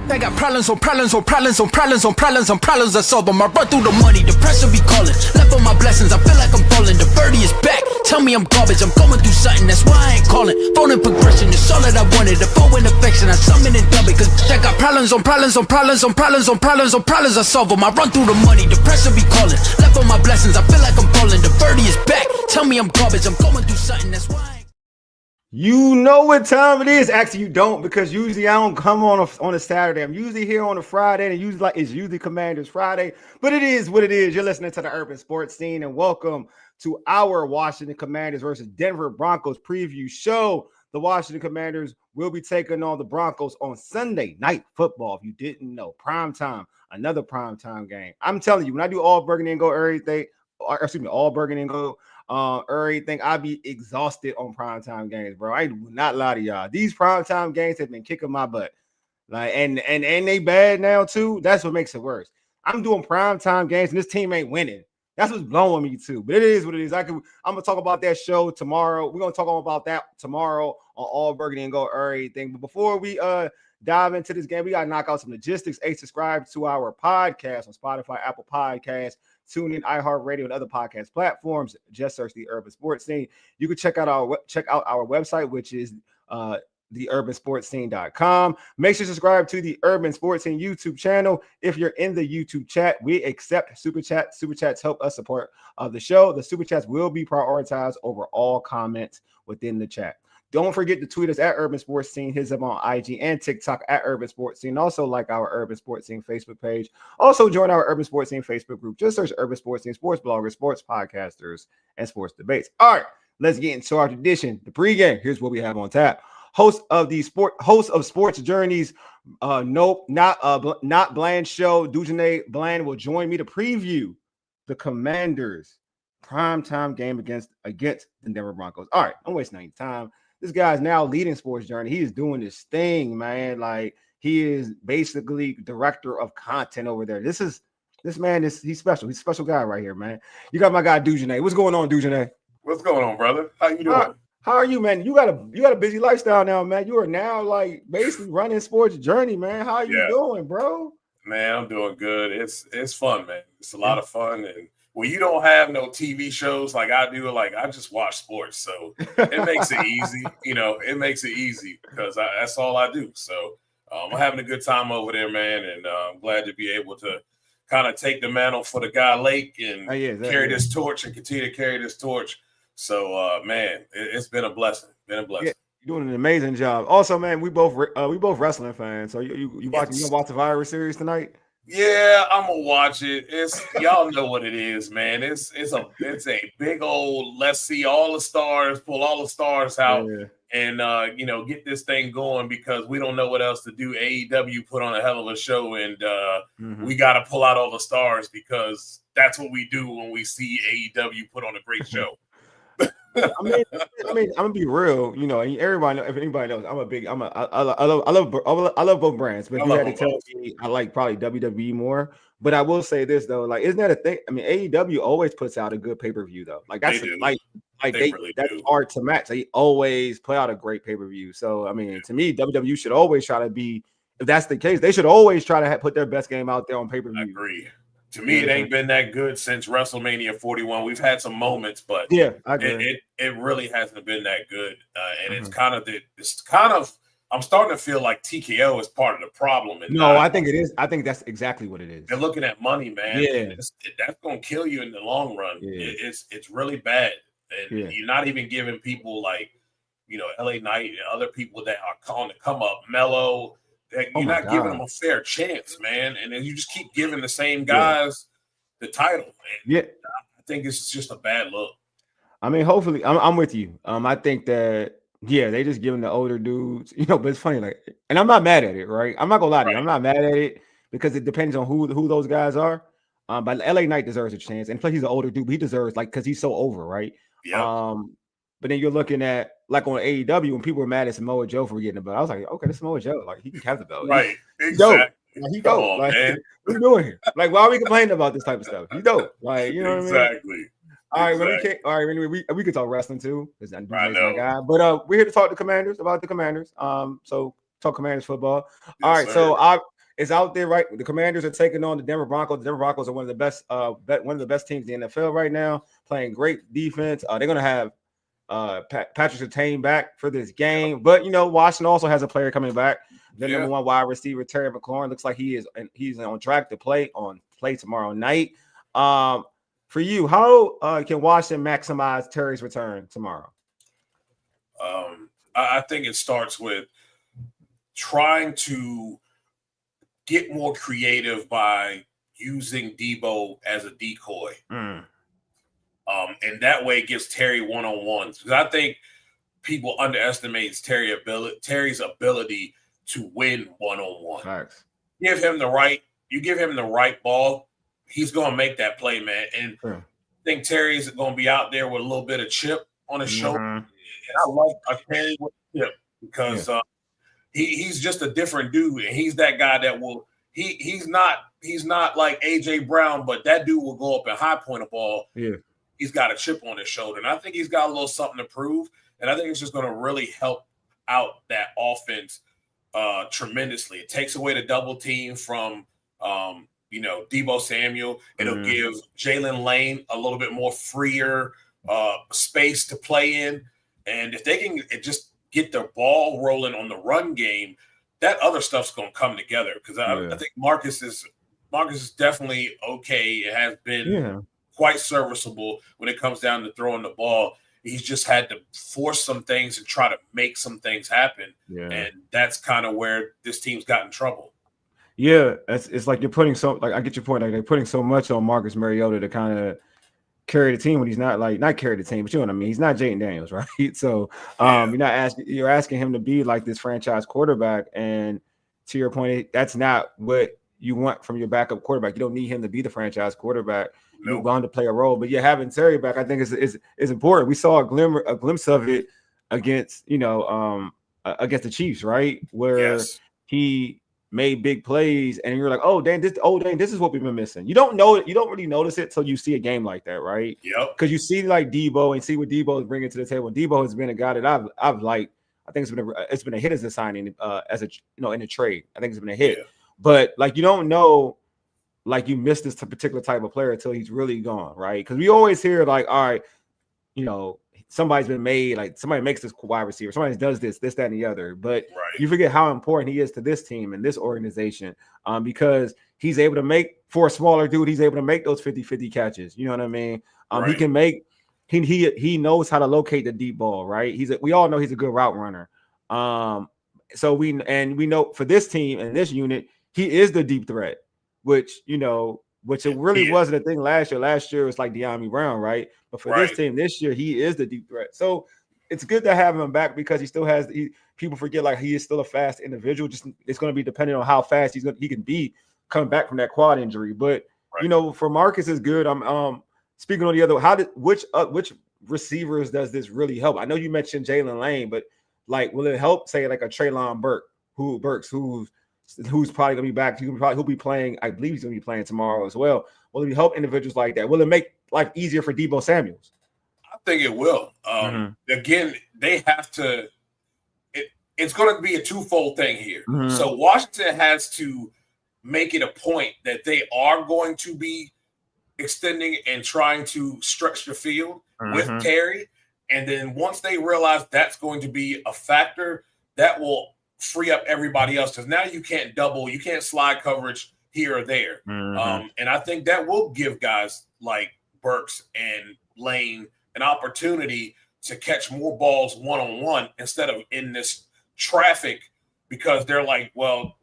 They got problems on problems on problems on problems on problems on problems I solve them. I run through the money, the pressure be calling. Left on my blessings, I feel like I'm falling. The birdie is back, tell me I'm garbage. I'm going through something, that's why I ain't calling. Phone in progression, it's all that I wanted. The phone in affection, I summon and dub it. Cause they got problems on problems on problems on problems on problems on problems I solve them. I run through the money, the pressure be calling. Left on my blessings, I feel like I'm falling. The birdie is back, tell me I'm garbage. I'm going through something, that's why I ain't. You know what time it is. Actually, you don't, because usually I don't come on a Saturday. I'm usually here on a Friday, and it's usually Commanders Friday. But it is what it is. You're listening to the Urban Sports Scene, and welcome to our Washington Commanders versus Denver Broncos preview show. The Washington Commanders will be taking on the Broncos on Sunday Night Football. If you didn't know, primetime, another primetime game. I'm telling you, when I do all burgundy and gold everything, all burgundy and gold. Everything, I'd be exhausted on primetime games, bro. I will not lie to y'all. These primetime games have been kicking my butt. Like, and they bad now too. That's what makes it worse. I'm doing primetime games and this team ain't winning. That's what's blowing me too. But it is what it is. I'm gonna talk about that show tomorrow. We're gonna talk about that tomorrow on All Burgundy and Go everything. But before we dive into this game, we gotta knock out some logistics. Subscribe to our podcast on Spotify, Apple Podcasts, TuneIn, iHeartRadio, and other podcast platforms. Just search the Urban Sports Scene. You can check out our website, which is theurbansportscene.com. Make sure to subscribe to the Urban Sports Scene YouTube channel. If you're in the YouTube chat, we accept super chats. Super chats help us support the show. The super chats will be prioritized over all comments within the chat. Don't forget to tweet us at Urban Sports Scene. Hit us up on IG and TikTok at Urban Sports Scene. Also like our Urban Sports Scene Facebook page. Also join our Urban Sports Scene Facebook group. Just search Urban Sports Scene, sports bloggers, sports podcasters, and sports debates. All right, let's get into our tradition. The pregame. Here's what we have on tap. Host of Sports Journeys, not Bland show, Dujunnea Bland will join me to preview the Commanders' primetime game against the Denver Broncos. All right, I'm wasting any time. This guy's now leading Sports Journey. He is doing this thing, man. Like, he is basically director of content over there. This man he's special. He's a special guy right here, man. You got my guy Dujunnea. What's going on, Dujunnea? What's going on, brother? How you doing? How are you, man? You got a busy lifestyle now, man. You are now like basically running Sports Journey, man. How are you doing, bro? Man, I'm doing good. It's fun, man. It's a lot of fun. And when you don't have no TV shows like I do, like I just watch sports. So it makes it easy. It makes it easy because that's all I do. So I'm having a good time over there, man. And I'm glad to be able to kind of take the mantle for the guy Lake and carry this torch and continue to carry this torch. So, man, it's been a blessing. Yeah, you're doing an amazing job. Also, man, we both wrestling fans. So you gonna watch the Virus series tonight? Yeah, I'm gonna watch it. Y'all know what it is, man. It's a big old let's see all the stars, pull all the stars out, and get this thing going because we don't know what else to do. AEW put on a hell of a show, and we got to pull out all the stars because that's what we do when we see AEW put on a great show. I mean, I'm gonna be real. And everybody, if anybody knows, I love both brands. But if you had to tell me, I like probably WWE more. But I will say this though, like, isn't that a thing? I mean, AEW always puts out a good pay-per-view though. Like that's that's hard to match. They always put out a great pay-per-view. So I mean, to me, WWE should always try to be. If that's the case, they should always try to put their best game out there on pay-per-view. I agree. To me, it ain't been that good since WrestleMania 41. We've had some moments, but I agree. It really hasn't been that good. And it's kind of I'm starting to feel like TKO is part of the problem. I think it is. I think that's exactly what it is. They're looking at money, man. Yeah, that's going to kill you in the long run. Yeah. It's really bad, and you're not even giving people like LA Knight and other people that are calling to come up, Mello. You're not giving them a fair chance, man. And then you just keep giving the same guys the title. And I think it's just a bad look. I mean, hopefully, I'm with you. I think that, they just giving the older dudes, but it's funny. Like, and I'm not mad at it, right? I'm not going to lie to you. I'm not mad at it because it depends on who those guys are. But LA Knight deserves a chance. And plus, he's an older dude, but he deserves, because he's so over, right? Yeah. But then you're looking at, like, on AEW, when people were mad at Samoa Joe for getting the belt, I was like, okay, this Samoa Joe, like, he can have the belt. Right, exactly. He dope. Like, what are you doing here? Like, why are we complaining about this type of stuff? He dope. Like, you know what I mean? All right, anyway, we could talk wrestling too. I know. Guy. But we're here to talk about the Commanders. So talk Commanders football. All right, so is out there, right? The Commanders are taking on the Denver Broncos. The Denver Broncos are one of the best teams in the NFL right now, playing great defense. They're going to have Patrick Surtain back for this game, but Washington also has a player coming back. The number one wide receiver, Terry McLaurin, looks like he's on track to play tomorrow night. For you, how can Washington maximize Terry's return tomorrow? I think it starts with trying to get more creative by using Debo as a decoy. And that way it gives Terry one-on-ones. Because I think people underestimate Terry's ability to win one-on-one. Facts. You give him the right ball, he's going to make that play, man. And I think Terry's going to be out there with a little bit of chip on his shoulder. And I like a Terry with chip because he's just a different dude. And he's that guy that will he's not like AJ Brown, but that dude will go up and high point a ball. Yeah. He's got a chip on his shoulder. And I think he's got a little something to prove. And I think it's just going to really help out that offense tremendously. It takes away the double team from Deebo Samuel. It'll give Jalen Lane a little bit more freer space to play in. And if they can just get the ball rolling on the run game, that other stuff's going to come together. Because I think Marcus is definitely okay. It has been quite serviceable when it comes down to throwing the ball. He's just had to force some things and try to make some things happen. Yeah. And that's kind of where this team's got in trouble. Yeah, it's like you're putting I get your point. Like they're putting so much on Marcus Mariota to kind of carry the team when he's not carry the team, but you know what I mean? He's not Jaden Daniels, right? So you're asking him to be like this franchise quarterback. And to your point, that's not what you want from your backup quarterback. You don't need him to be the franchise quarterback. You're going to play a role, but having Terry back, I think is important. We saw a glimpse of it against against the Chiefs, right? Where he made big plays, and you're like, this is what we've been missing. You don't really notice it till you see a game like that, right? Yep. Because you see like Debo and see what Debo is bringing to the table. Debo has been a guy that I've liked. I think it's been a hit as a signing, in a trade. I think it's been a hit, but like you don't know. Like you missed this particular type of player until he's really gone, right? Because we always hear like, all right, somebody's been made, like somebody makes this wide receiver, somebody does this, that, and the other. But you forget how important he is to this team and this organization, because he's able to make, for a smaller dude, he's able to make those 50-50 catches. You know what I mean? He can make, he knows how to locate the deep ball, right? We all know he's a good route runner. So we know for this team and this unit, he is the deep threat. Which it really wasn't a thing last year. Last year it was like De'Ami Brown, right? But for this team this year, he is the deep threat. So it's good to have him back because he still has. People forget like he is still a fast individual. Just it's going to be dependent on how fast he can be coming back from that quad injury. But for Marcus is good. I'm speaking on the other. Which receivers does this really help? I know you mentioned Jalen Lane, but like will it help say like a Treylon Burks who's probably going to be back. He'll be playing. I believe he's going to be playing tomorrow as well. Will it help individuals like that? Will it make life easier for Deebo Samuels? I think it will. Again, they have to. It's going to be a twofold thing here. So Washington has to make it a point that they are going to be extending and trying to stretch the field with Terry. And then once they realize that's going to be a factor, that will free up everybody else, because now you can't slide coverage here or there. And I think that will give guys like Burks and Lane an opportunity to catch more balls one-on-one instead of in this traffic, because they're like, well,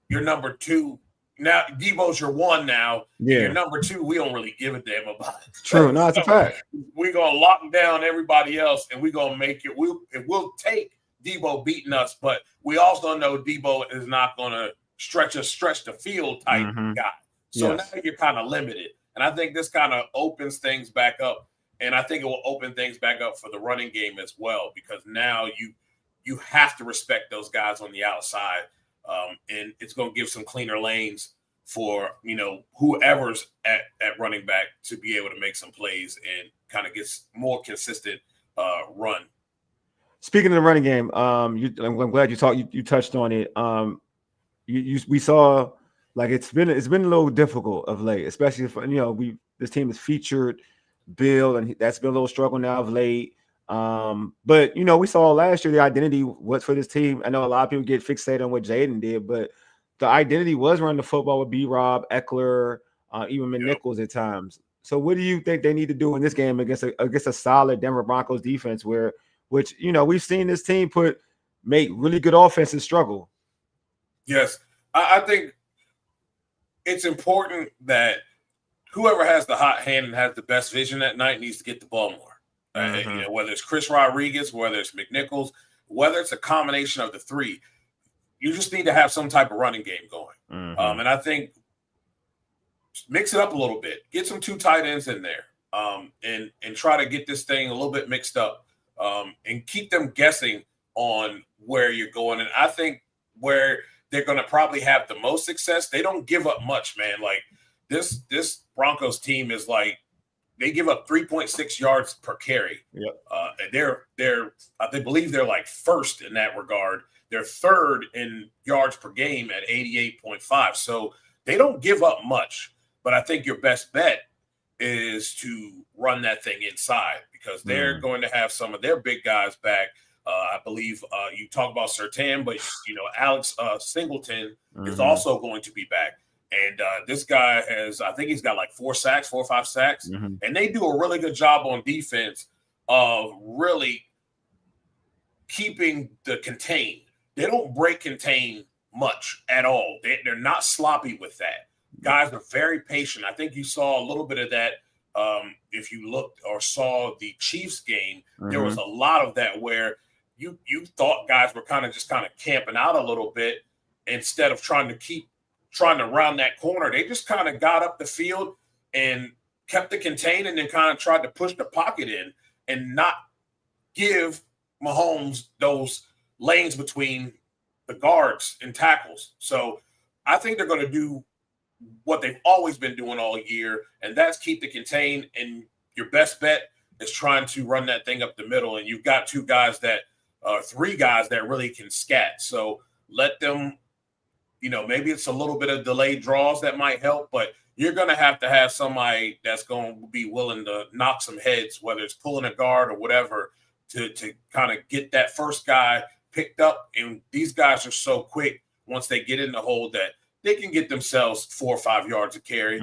you're number two. Now Debo's your one now. Yeah. You're number two. We don't really give a damn about it. True. No, it's a fact. We're going to lock down everybody else, and we're going to make it. We'll take Debo beating us, but we also know Debo is not going to stretch the field type guy. So now you're kind of limited. And I think this kind of opens things back up. And I think it will open things back up for the running game as well, because now you have to respect those guys on the outside. And it's going to give some cleaner lanes for, whoever's at running back to be able to make some plays and kind of get more consistent run. Speaking of the running game, I'm glad you touched on it. we saw like it's been a little difficult of late, especially if this team is featured Bill, and that's been a little struggle now of late. But we saw last year the identity was for this team. I know a lot of people get fixated on what Jaden did, but the identity was running the football with B-Rob, Eckler, even McNichols at times. So what do you think they need to do in this game against a solid Denver Broncos defense which we've seen this team make really good offenses struggle? Yes. I think it's important that whoever has the hot hand and has the best vision that night needs to get the ball more. Whether it's Chris Rodriguez, whether it's McNichols, whether it's a combination of the three, you just need to have some type of running game going. And I think mix it up a little bit. Get some 2 tight ends in there and try to get this thing a little bit mixed up and keep them guessing on where you're going. And I think where they're going to probably have the most success, they don't give up much, man. Like this Broncos team is like, they give up 3.6 yards per carry. They believe they're like first in that regard. They're third in yards per game at 88.5. So they don't give up much. But I think your best bet is to run that thing inside because they're going to have some of their big guys back. I believe you talk about Surtain, but Alex Singleton is also going to be back. And this guy I think he's got like 4 or 5 sacks. And they do a really good job on defense of really keeping the contain. They don't break contain much at all. They're not sloppy with that. Guys are very patient. I think you saw a little bit of that if you looked or saw the Chiefs game. There was a lot of that where you thought guys were kind of camping out a little bit instead of trying to round that corner. They just kind of got up the field and kept the contain and then kind of tried to push the pocket in and not give Mahomes those lanes between the guards and tackles. So I think they're going to do what they've always been doing all year, and that's keep the contain. And your best bet is trying to run that thing up the middle. And you've got 3 guys that really can scat. So let them, maybe it's a little bit of delayed draws that might help, but you're going to have somebody that's going to be willing to knock some heads, whether it's pulling a guard or whatever, to kind of get that first guy picked up. And these guys are so quick once they get in the hole that they can get themselves 4 or 5 yards of carry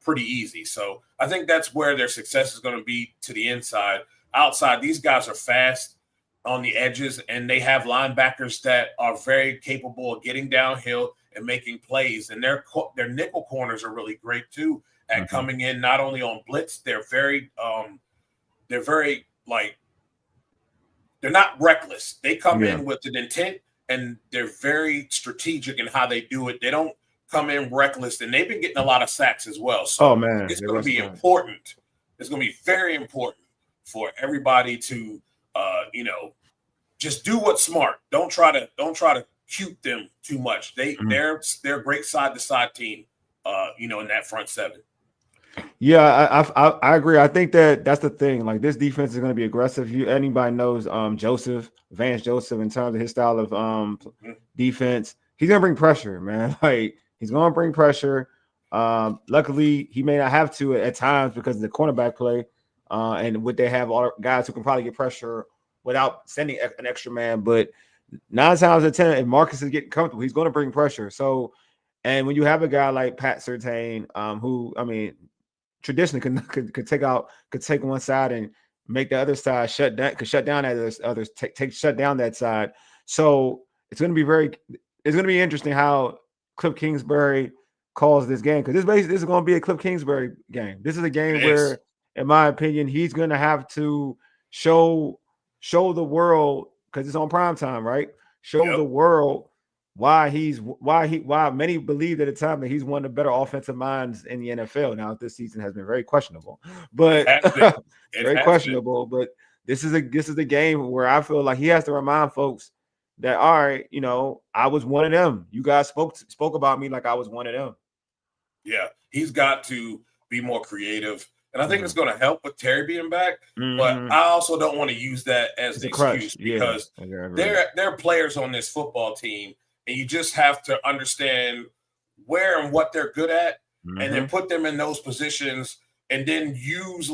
pretty easy. So I think that's where their success is going to be, to the inside. Outside, these guys are fast on the edges, and they have linebackers that are very capable of getting downhill and making plays. And their nickel corners are really great too at coming in not only on blitz. They're very they're not reckless. They come in with an intent, and they're very strategic in how they do it. They don't come in reckless, and they've been getting a lot of sacks as well. So it's going to be important. It's going to be very important for everybody to, just do what's smart. Don't try to cute them too much. They're a great side to side team, in that front 7. Yeah, I agree. I think that's the thing. Like, this defense is going to be aggressive. Anybody knows Vance Joseph, in terms of his style of defense, he's going to bring pressure, man. Like, he's going to bring pressure. Luckily, he may not have to at times because of the cornerback play, and would they have all guys who can probably get pressure without sending an extra man. But 9 times out of 10, if Marcus is getting comfortable, he's going to bring pressure. So, and when you have a guy like Pat Surtain, who, I mean, traditionally could take one side and make the other side shut down shut down that side. So it's going to be interesting how Cliff Kingsbury calls this game, because this is going to be a Cliff Kingsbury game. This is a game where, in my opinion, he's going to have to show the world, because it's on primetime, right? Show the world why many believed at the time that he's one of the better offensive minds in the NFL. Now, this season has been very questionable, but very questionable. But this is a game where I feel like he has to remind folks that, all right, I was one of them. You guys spoke about me like I was one of them. Yeah, he's got to be more creative. And I think it's going to help with Terry being back. But I also don't want to use that as an excuse, because there are players on this football team, and you just have to understand where and what they're good at, and then put them in those positions, and then use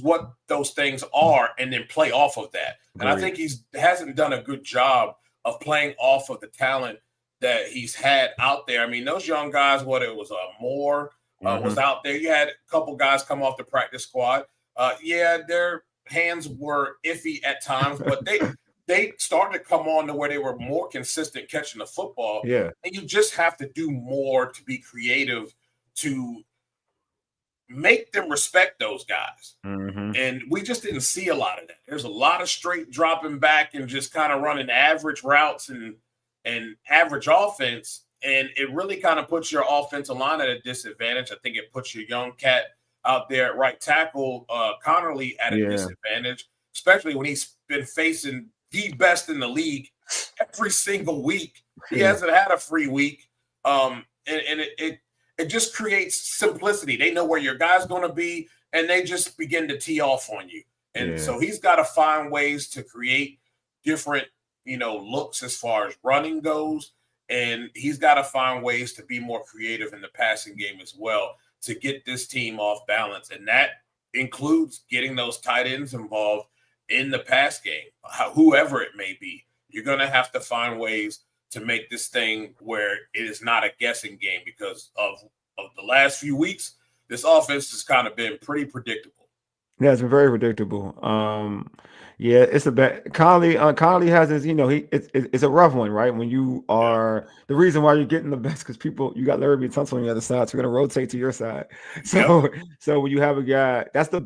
what those things are, and then play off of that. And I think hasn't done a good job of playing off of the talent that he's had out there. I mean, those young guys, what it was, Moore was out there. You had a couple guys come off the practice squad. Their hands were iffy at times, but they started to come on to where they were more consistent catching the football. Yeah. And you just have to do more to be creative to make them respect those guys. And we just didn't see a lot of that. There's a lot of straight dropping back and just kind of running average routes and average offense. And it really kind of puts your offensive line at a disadvantage. I think it puts your young cat out there at right tackle, Connerly, at a disadvantage, especially when he's been facing the best in the league every single week. He hasn't had a free week. And it just creates simplicity. They know where your guy's going to be, and they just begin to tee off on you. And so he's got to find ways to create different, looks as far as running goes. And he's got to find ways to be more creative in the passing game as well to get this team off balance. And that includes getting those tight ends involved in the pass game, whoever it may be. You're going to have to find ways to make this thing where it is not a guessing game, because of the last few weeks, this offense has kind of been pretty predictable. Yeah, it's been very predictable. It's a bad. Conley has his, it's a rough one, right? When you are the reason why you're getting the best, because you got Larry Tunsil on the other side, so you're gonna rotate to your side. So when you have a guy, that's the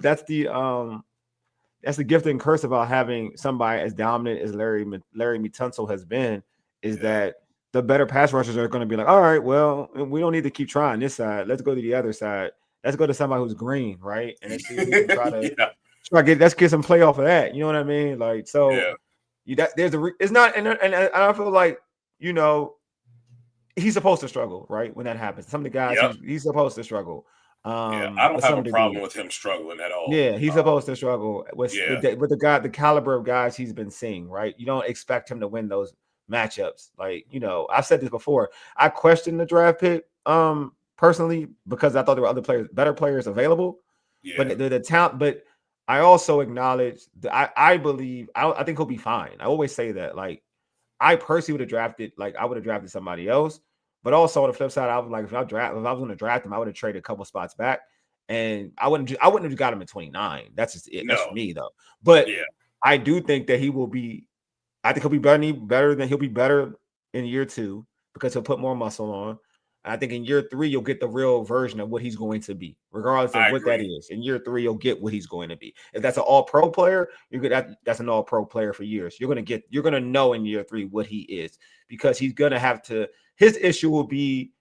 gift and curse about having somebody as dominant as Larry Tunsil has been, is that the better pass rushers are going to be like, all right, well, we don't need to keep trying this side. Let's go to the other side. Let's go to somebody who's green, right? And let's see if we can try to let's get some play off of that. You know what I mean? Like, so it's not, and I feel like, he's supposed to struggle, right? When that happens, some of the guys he's supposed to struggle. I don't have a problem with him struggling at all. Yeah, he's supposed to struggle with the caliber of guys he's been seeing, right? You don't expect him to win those matchups. Like, I've said this before. I questioned the draft pick personally, because I thought there were better players available. But the talent, but I also acknowledge that I think he'll be fine. I always say that. Like, I personally would have drafted somebody else. But also on the flip side, I was like, if I was going to draft him, I would have traded a couple spots back, and I wouldn't have got him at 29. That's just it. That's me though. But I do think that he will be. I think he'll be he'll be better in year 2, because he'll put more muscle on. I think in year 3, you'll get the real version of what he's going to be, regardless of what that is. In year 3, you'll get what he's going to be. If that's an all-pro player, that's an all-pro player for years. You're going to know in year 3 what he is, because he's going to have to. His issue will be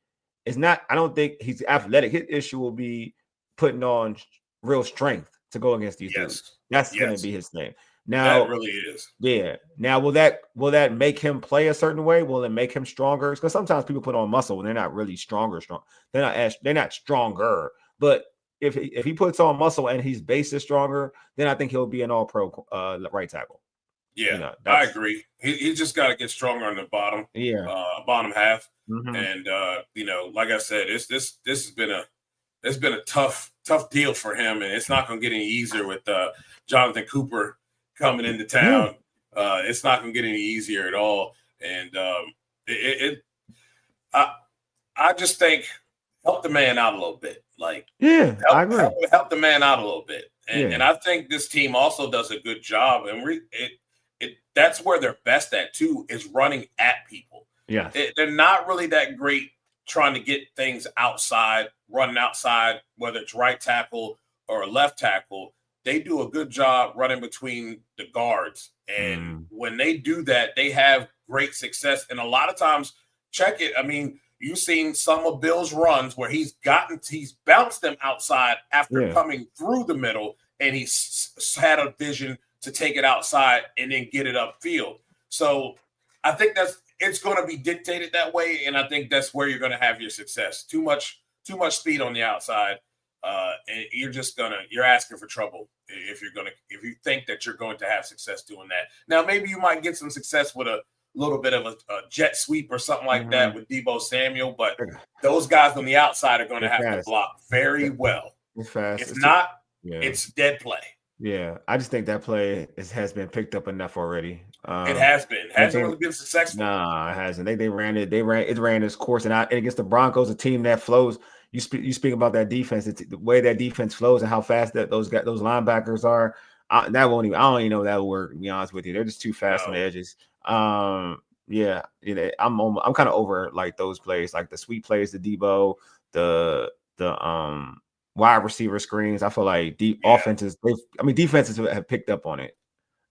I don't think he's athletic. His issue will be putting on real strength to go against these dudes. That's going to be his thing. Now, that really is. Yeah. Now, will that make him play a certain way? Will it make him stronger? Because sometimes people put on muscle when they're not really strong. They're not stronger. But if he puts on muscle and his base is stronger, then I think he'll be an all-pro right tackle. Yeah, I agree. He just got to get stronger on the bottom. Bottom half. And like I said, this has been a tough deal for him, and it's not going to get any easier with Jonathan Cooper coming into town. It's not going to get any easier at all. And I just think help the man out a little bit. Like, I agree. Help the man out a little bit. And I think this team also does a good job. And that's where they're best at too, is running at people. Yeah, they're not really that great trying to get things outside, running outside, whether it's right tackle or left tackle. They do a good job running between the guards. And when they do that, they have great success. And a lot of times, check it. I mean, you've seen some of Bill's runs where he's bounced them outside after coming through the middle, and he's had a vision to take it outside and then get it upfield. So I think it's going to be dictated that way, and I think that's where you're going to have your success. Too much speed on the outside, and you're asking for trouble if you think that you're going to have success doing that. Now, maybe you might get some success with little bit of a jet sweep or something like that with Deebo Samuel, but those guys on the outside are going to have to block very well. It's fast. If not, it's dead play. Yeah, I just think that play has been picked up enough already. It has been. Hasn't really been successful. Nah, it hasn't. They ran its course, and against the Broncos, a team that flows. You speak about that defense, the way that defense flows and how fast that those linebackers are. I don't even know if that will work. To be honest with you, they're just too fast on the edges. I'm kind of over like those plays, like the sweep plays, the Debo, the wide receiver screens. I feel like defenses have picked up on it.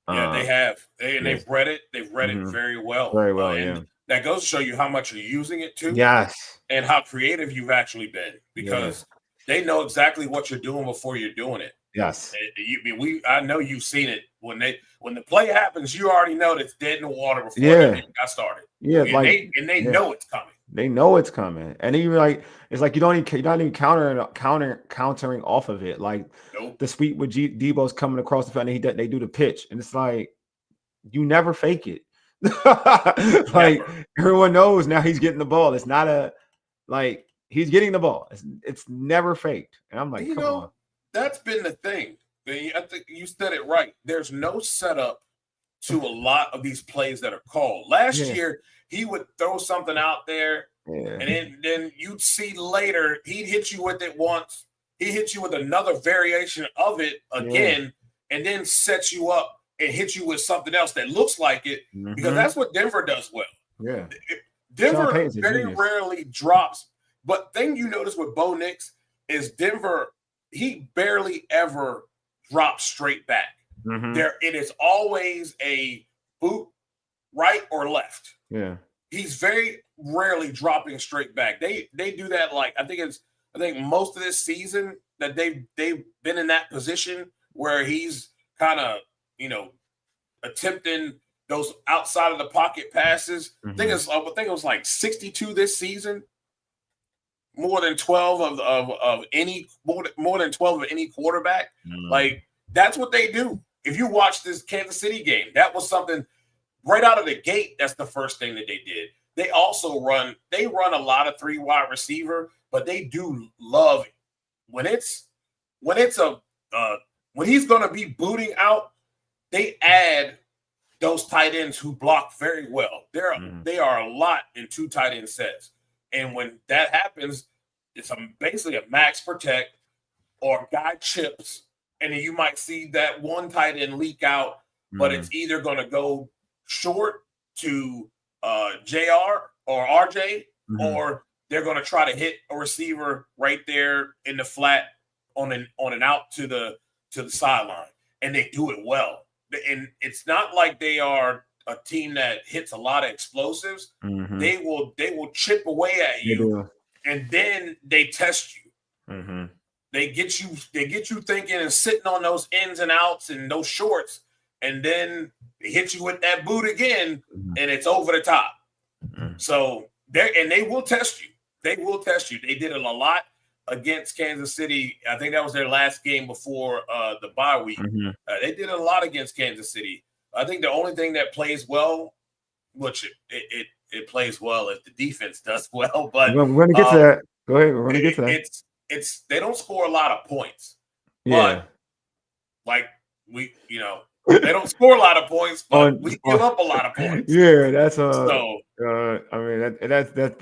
Yeah, they have. They've read it. They've read it very well. Very well, that goes to show you how much you're using it too. Yes. And how creative you've actually been, because they know exactly what you're doing before you're doing it. Yes. I know you've seen it when the play happens. You already know that it's dead in the water before they got started. Yeah, and they know it's coming. They know it's coming, and even it's like you're not even countering off of it. Like the sweep with Debo's coming across the field, and they do the pitch, and it's like you never fake it. Everyone knows now he's getting the ball. It's not he's getting the ball. It's never faked, and I'm like, come on. That's been the thing. I think you said it right. There's no setup to a lot of these plays that are called. Last year, he would throw something out there, and then you'd see later he'd hit you with it once. He hit you with another variation of it again, and then sets you up and hit you with something else that looks like it, because that's what Denver does well. Yeah, Denver very rarely drops. But thing you notice with Bo Nix is Denver, he barely ever drops straight back. It is always a boot right or left. Yeah. He's very rarely dropping straight back. They do that I think most of this season that they've been in that position where he's kind of, attempting those outside of the pocket passes. I think it was like 62 this season. More than 12 of any quarterback. Like, that's what they do. If you watch this Kansas City game, that was something right out of the gate. That's the first thing that they did. They also run a lot of 3 wide receiver, but they do love when he's going to be booting out. They add those tight ends who block very well. They are a lot in 2 tight end sets. And when that happens, it's basically a max protect or guy chips, and then you might see that one tight end leak out, but it's either going to go short to JR or RJ, or they're going to try to hit a receiver right there in the flat on an out to the sideline, and they do it well. And it's not like they are a team that hits a lot of explosives. They will chip away at you, and then they test you. They get you thinking and sitting on those ins and outs and those shorts, and then they hit you with that boot again, and it's over the top. So they will test you. They will test you. They did it a lot against Kansas City. I think that was their last game before the bye week. They did a lot against Kansas City. I think the only thing that plays well, which it plays well if the defense does well, but we're going to get to that. Go ahead. We're going to get to that. It's they don't score a lot of points. Yeah. But they don't score a lot of points, but we give up a lot of points. Yeah, that's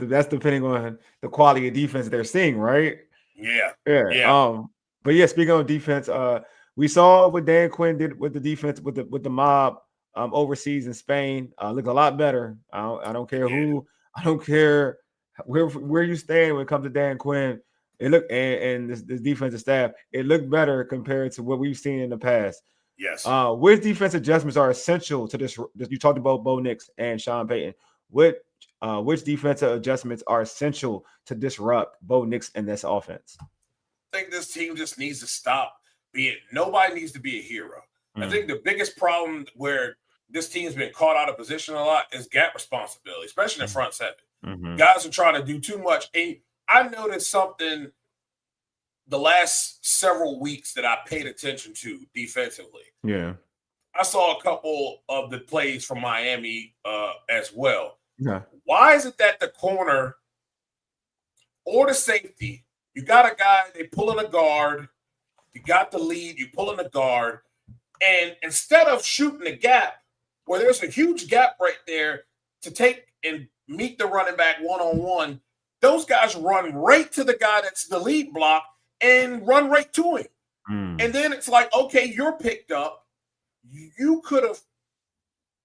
that's depending on the quality of defense they're seeing, right? Yeah. But yeah, speaking of defense, we saw what Dan Quinn did with the defense with the mob overseas in Spain. Looked a lot better. I don't care who. I don't care where you stand when it comes to Dan Quinn. It looked and this defensive staff. It looked better compared to what we've seen in the past. Yes. Which defense adjustments are essential to this? You talked about Bo Nix and Sean Payton. Which defensive adjustments are essential to disrupt Bo Nix and this offense? I think this team just needs to stop being. Nobody needs to be a hero. I think the biggest problem where this team's been caught out of position a lot is gap responsibility, especially in the front seven. Guys are trying to do too much. And I noticed something the last several weeks that I paid attention to defensively. Yeah. I saw a couple of the plays from Miami as well. Yeah. Why is it that the corner or the safety, you got a guy, they pull in a guard, you got the lead, you pull in a guard, and instead of shooting the gap, where there's a huge gap right there to take and meet the running back one-on-one, those guys run right to the guy that's the lead block and run right to him. And then it's like, okay, you're picked up. You could have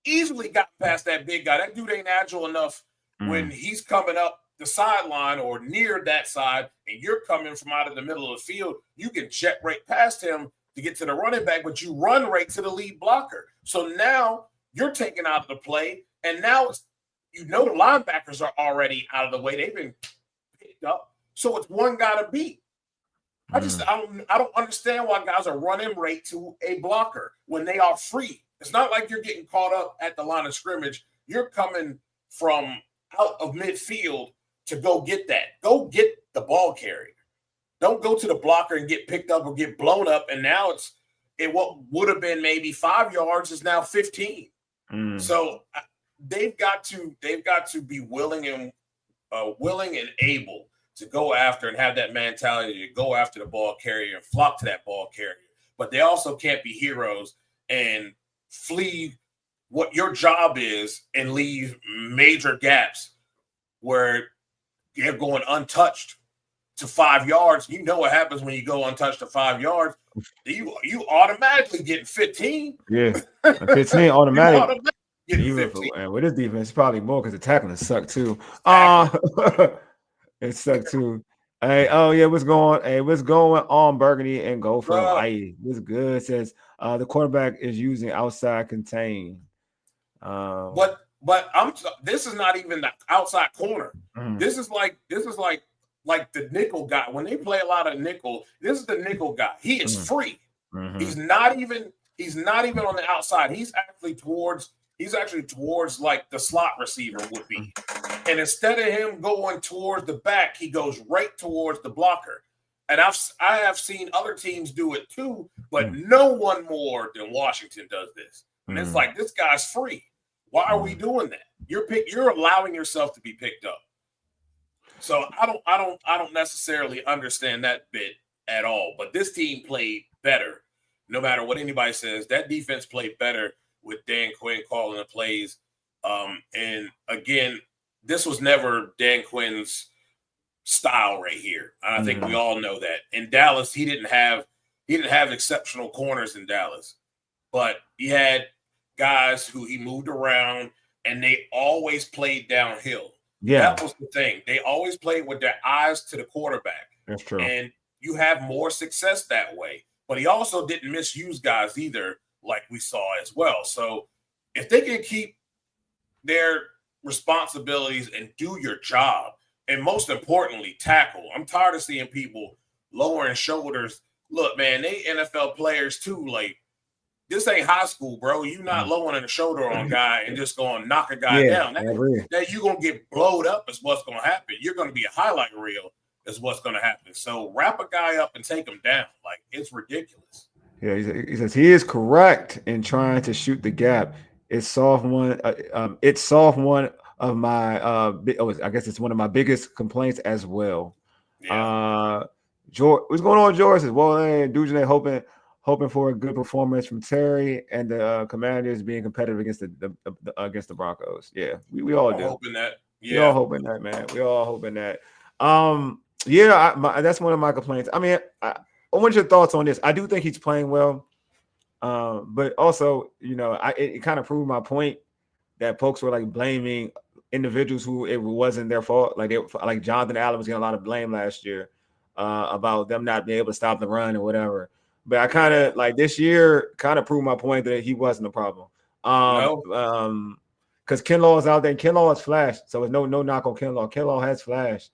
easily gotten past that big guy. That dude ain't agile enough when he's coming up the sideline or near that side, and you're coming from out of the middle of the field. You can jet right past him to get to the running back, but you run right to the lead blocker. So now you're taken out of the play, and now it's, the linebackers are already out of the way. They've been picked up, so it's one guy to beat. I don't understand why guys are running right to a blocker when they are free. It's not like you're getting caught up at the line of scrimmage. You're coming from out of midfield to go get that. Go get the ball carrier. Don't go to the blocker and get picked up or get blown up. And now what would have been maybe 5 yards is now 15. So they've got to be willing and able to go after and have that mentality to go after the ball carrier and flock to that ball carrier. But they also can't be heroes and flee what your job is and leave major gaps where you're going untouched to 5 yards. You know what happens when you go untouched to 5 yards. You automatically getting 15. Yeah, 15 automatic. Even 15. And with this defense, it's probably more because the tackling sucked too. It sucked too. Hey, oh yeah, what's going on, Burgundy and Gopher? Hey, what's good? Says the quarterback is using outside contain. But this is not even the outside corner. This is like the nickel guy. When they play a lot of nickel, this is the nickel guy. He is free. He's not even on the outside. He's actually towards like the slot receiver would be. And instead of him going towards the back, he goes right towards the blocker. And I have seen other teams do it too, but no one more than Washington does this. And it's like, this guy's free. Why are we doing that? You're allowing yourself to be picked up. So I don't necessarily understand that bit at all. But this team played better, no matter what anybody says. That defense played better with Dan Quinn calling the plays. And again, this was never Dan Quinn's style right here. I think we all know that. In Dallas, he didn't have exceptional corners in Dallas, but he had guys who he moved around, and they always played downhill. Yeah, that was the thing. They always played with their eyes to the quarterback. That's true. And you have more success that way. But he also didn't misuse guys either, like we saw as well. So if they can keep their responsibilities and do your job, and most importantly, tackle. I'm tired of seeing people lowering shoulders. Look, man, they NFL players too. Like, this ain't high school, bro. You not lowering a shoulder on a guy and just going to knock a guy down. That you're going to get blowed up is what's going to happen. You're going to be a highlight reel is what's going to happen. So wrap a guy up and take him down. Like, it's ridiculous. Yeah, he says he is correct in trying to shoot the gap. It's solved one. It's solved one of my. I guess it's one of my biggest complaints as well. Yeah. George, what's going on, George? Says, well, Dujunnea hoping for a good performance from Terry and the Commanders being competitive against the Broncos. Yeah, we all do. Hoping that. Yeah, we all hoping that, man. We all hoping that. Yeah, that's one of my complaints. I mean, I want your thoughts on this. I do think he's playing well. But also, it kind of proved my point that folks were like blaming individuals who it wasn't their fault. Like Jonathan Allen was getting a lot of blame last year about them not being able to stop the run or whatever. But I kind of like this year kind of proved my point that he wasn't the problem. Because Kinlaw is out there and Kinlaw has flashed. So it's no knock on Kinlaw. Kinlaw has flashed.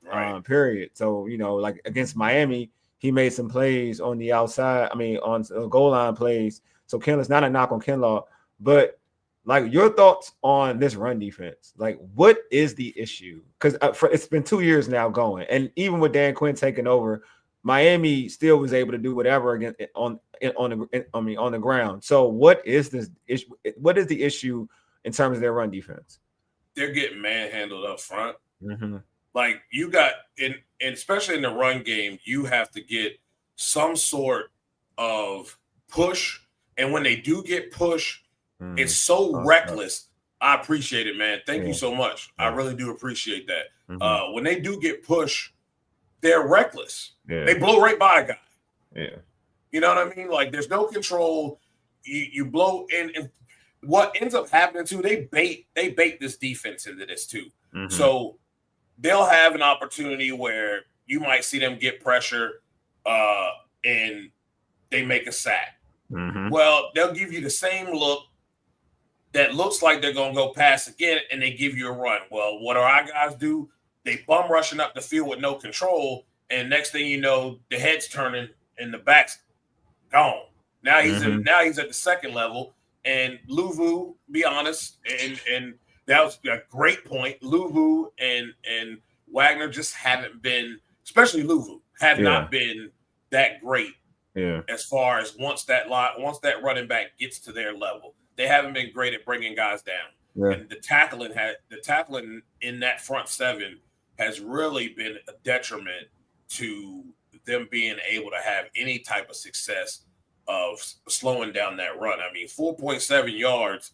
Right. Period. So, like against Miami, he made some plays on the outside. I mean, on goal line plays. So Kinlaw's not a knock on Kinlaw, but like your thoughts on this run defense. Like, what is the issue? Because it's been 2 years now going, and even with Dan Quinn taking over, Miami still was able to do whatever against on the ground. So what is this issue? What is the issue in terms of their run defense? They're getting manhandled up front. Mm-hmm. Like you got especially in the run game, you have to get some sort of push. And when they do get push, it's so reckless. I appreciate it, man. Thank you so much. I really do appreciate that. Mm-hmm. When they do get push, they're reckless. Yeah. They blow right by a guy. Yeah. You know what I mean? Like there's no control. You blow in, and what ends up happening too, they bait this defense into this too. Mm-hmm. So they'll have an opportunity where you might see them get pressure and they make a sack. Mm-hmm. Well, they'll give you the same look that looks like they're going to go pass again, and they give you a run. Well, what do our guys do? They bum rushing up the field with no control, and next thing you know, the head's turning and the back's gone. Now he's at the second level, and Luvu, be honest, and that was a great point. Luvu and Wagner just haven't been, especially Luvu, not been that great. Yeah. As far as once that running back gets to their level, they haven't been great at bringing guys down. Yeah. And the tackling in that front seven has really been a detriment to them being able to have any type of success of slowing down that run. I mean, 4.7 yards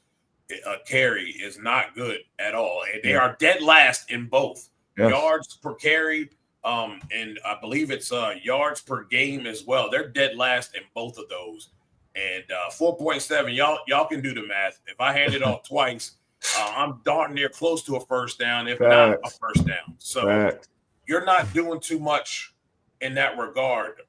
a carry is not good at all. And they are dead last in both yards per carry. And I believe it's yards per game as well. They're dead last in both of those. And 4.7, y'all can do the math. If I hand it off twice, I'm darn near close to a first down, if not a first down. So you're not doing too much in that regard.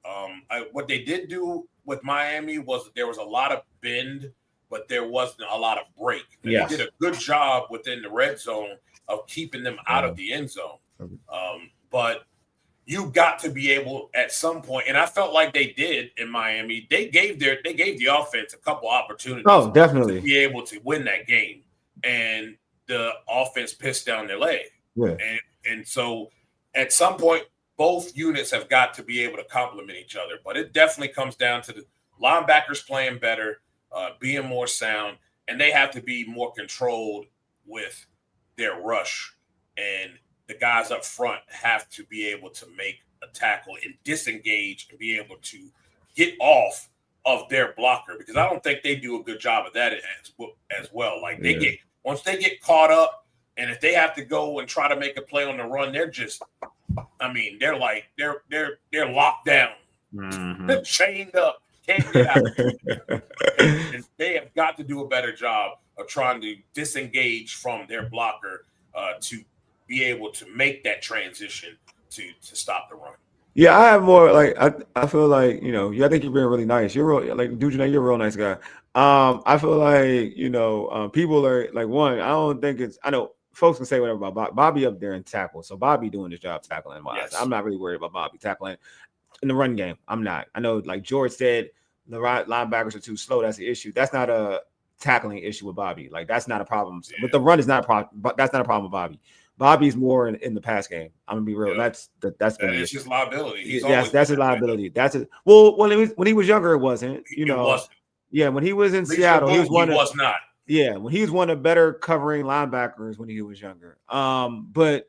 What they did do with Miami was there was a lot of bend, but there wasn't a lot of break. And they did a good job within the red zone of keeping them out of the end zone. But you got to be able at some point, and I felt like they did in Miami. They gave the offense a couple opportunities. Oh, definitely. To be able to win that game, and the offense pissed down their leg. Yeah. And so at some point, both units have got to be able to complement each other. But it definitely comes down to the linebackers playing better, being more sound, and they have to be more controlled with their rush. And the guys up front have to be able to make a tackle and disengage and be able to get off of their blocker, because I don't think they do a good job of that as well. Like once they get caught up, and if they have to go and try to make a play on the run, they're just, I mean, they're locked down, they're chained up, can't get out. And they have got to do a better job of trying to disengage from their blocker to be able to make that transition to stop the run. Yeah, I have more like I feel like, you know, I think you're being really nice. You're real, like Dujunnea, you're a real nice guy. I feel like, you know, people are like, one, I don't think I know folks can say whatever about Bobby up there in tackle. So Bobby doing his job tackling wise. Yes. I'm not really worried about Bobby tackling in the run game. I'm not. I know, like George said, the linebackers are too slow. That's the issue. That's not a tackling issue with Bobby. Like that's not a problem. Yeah. But the run is not a problem. But that's not a problem with Bobby. Bobby's more in the pass game. I'm gonna be real. Yeah. That's been his liability. That's his liability. That's it. Well, when he was younger, it wasn't. You know. Wasn't. Yeah, when he was in Seattle, he was not. Yeah, when he was one of the better covering linebackers when he was younger. But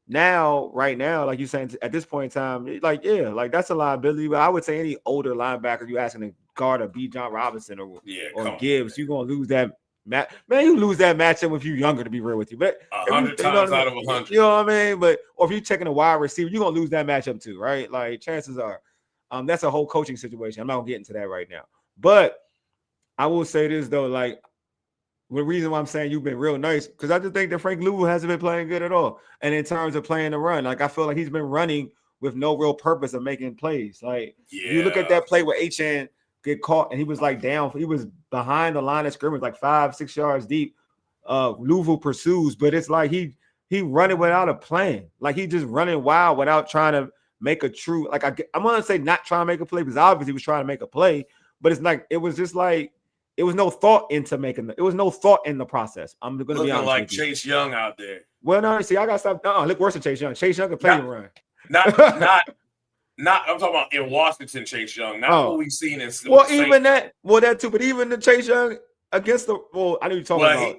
now, right now, like you're saying, at this point in time, like that's a liability. But I would say any older linebacker, you asking to guard a B. John Robinson or Gibbs, you're gonna lose that. Man, you lose that matchup if you're younger, to be real with you. But 100 times out of 100. You know what I mean? But or if you're taking a wide receiver, you're gonna lose that matchup too, right? Like chances are. That's a whole coaching situation. I'm not gonna get into that right now. But I will say this though, like the reason why I'm saying you've been real nice, because I just think that Frank Louisville hasn't been playing good at all. And in terms of playing the run, like I feel like he's been running with no real purpose of making plays. Like you look at that play where HN get caught and he was like down, he was behind the line of scrimmage, like 5-6 yards deep. Louisville pursues, but it's like he running without a plan. Like he just running wild without trying to make a true, like I'm gonna say not trying to make a play, because obviously he was trying to make a play, but it's like it was just like it was no thought into making it was no thought in the process. I'm gonna be honest like with you. Chase Young out there. Well, no, see, I gotta stop. Look worse than Chase Young. Chase Young can play the run. Not I'm talking about in Washington, Chase Young, not what we've seen in. Well, even that, that too, but even the Chase Young against the. Well, I know you're talking about.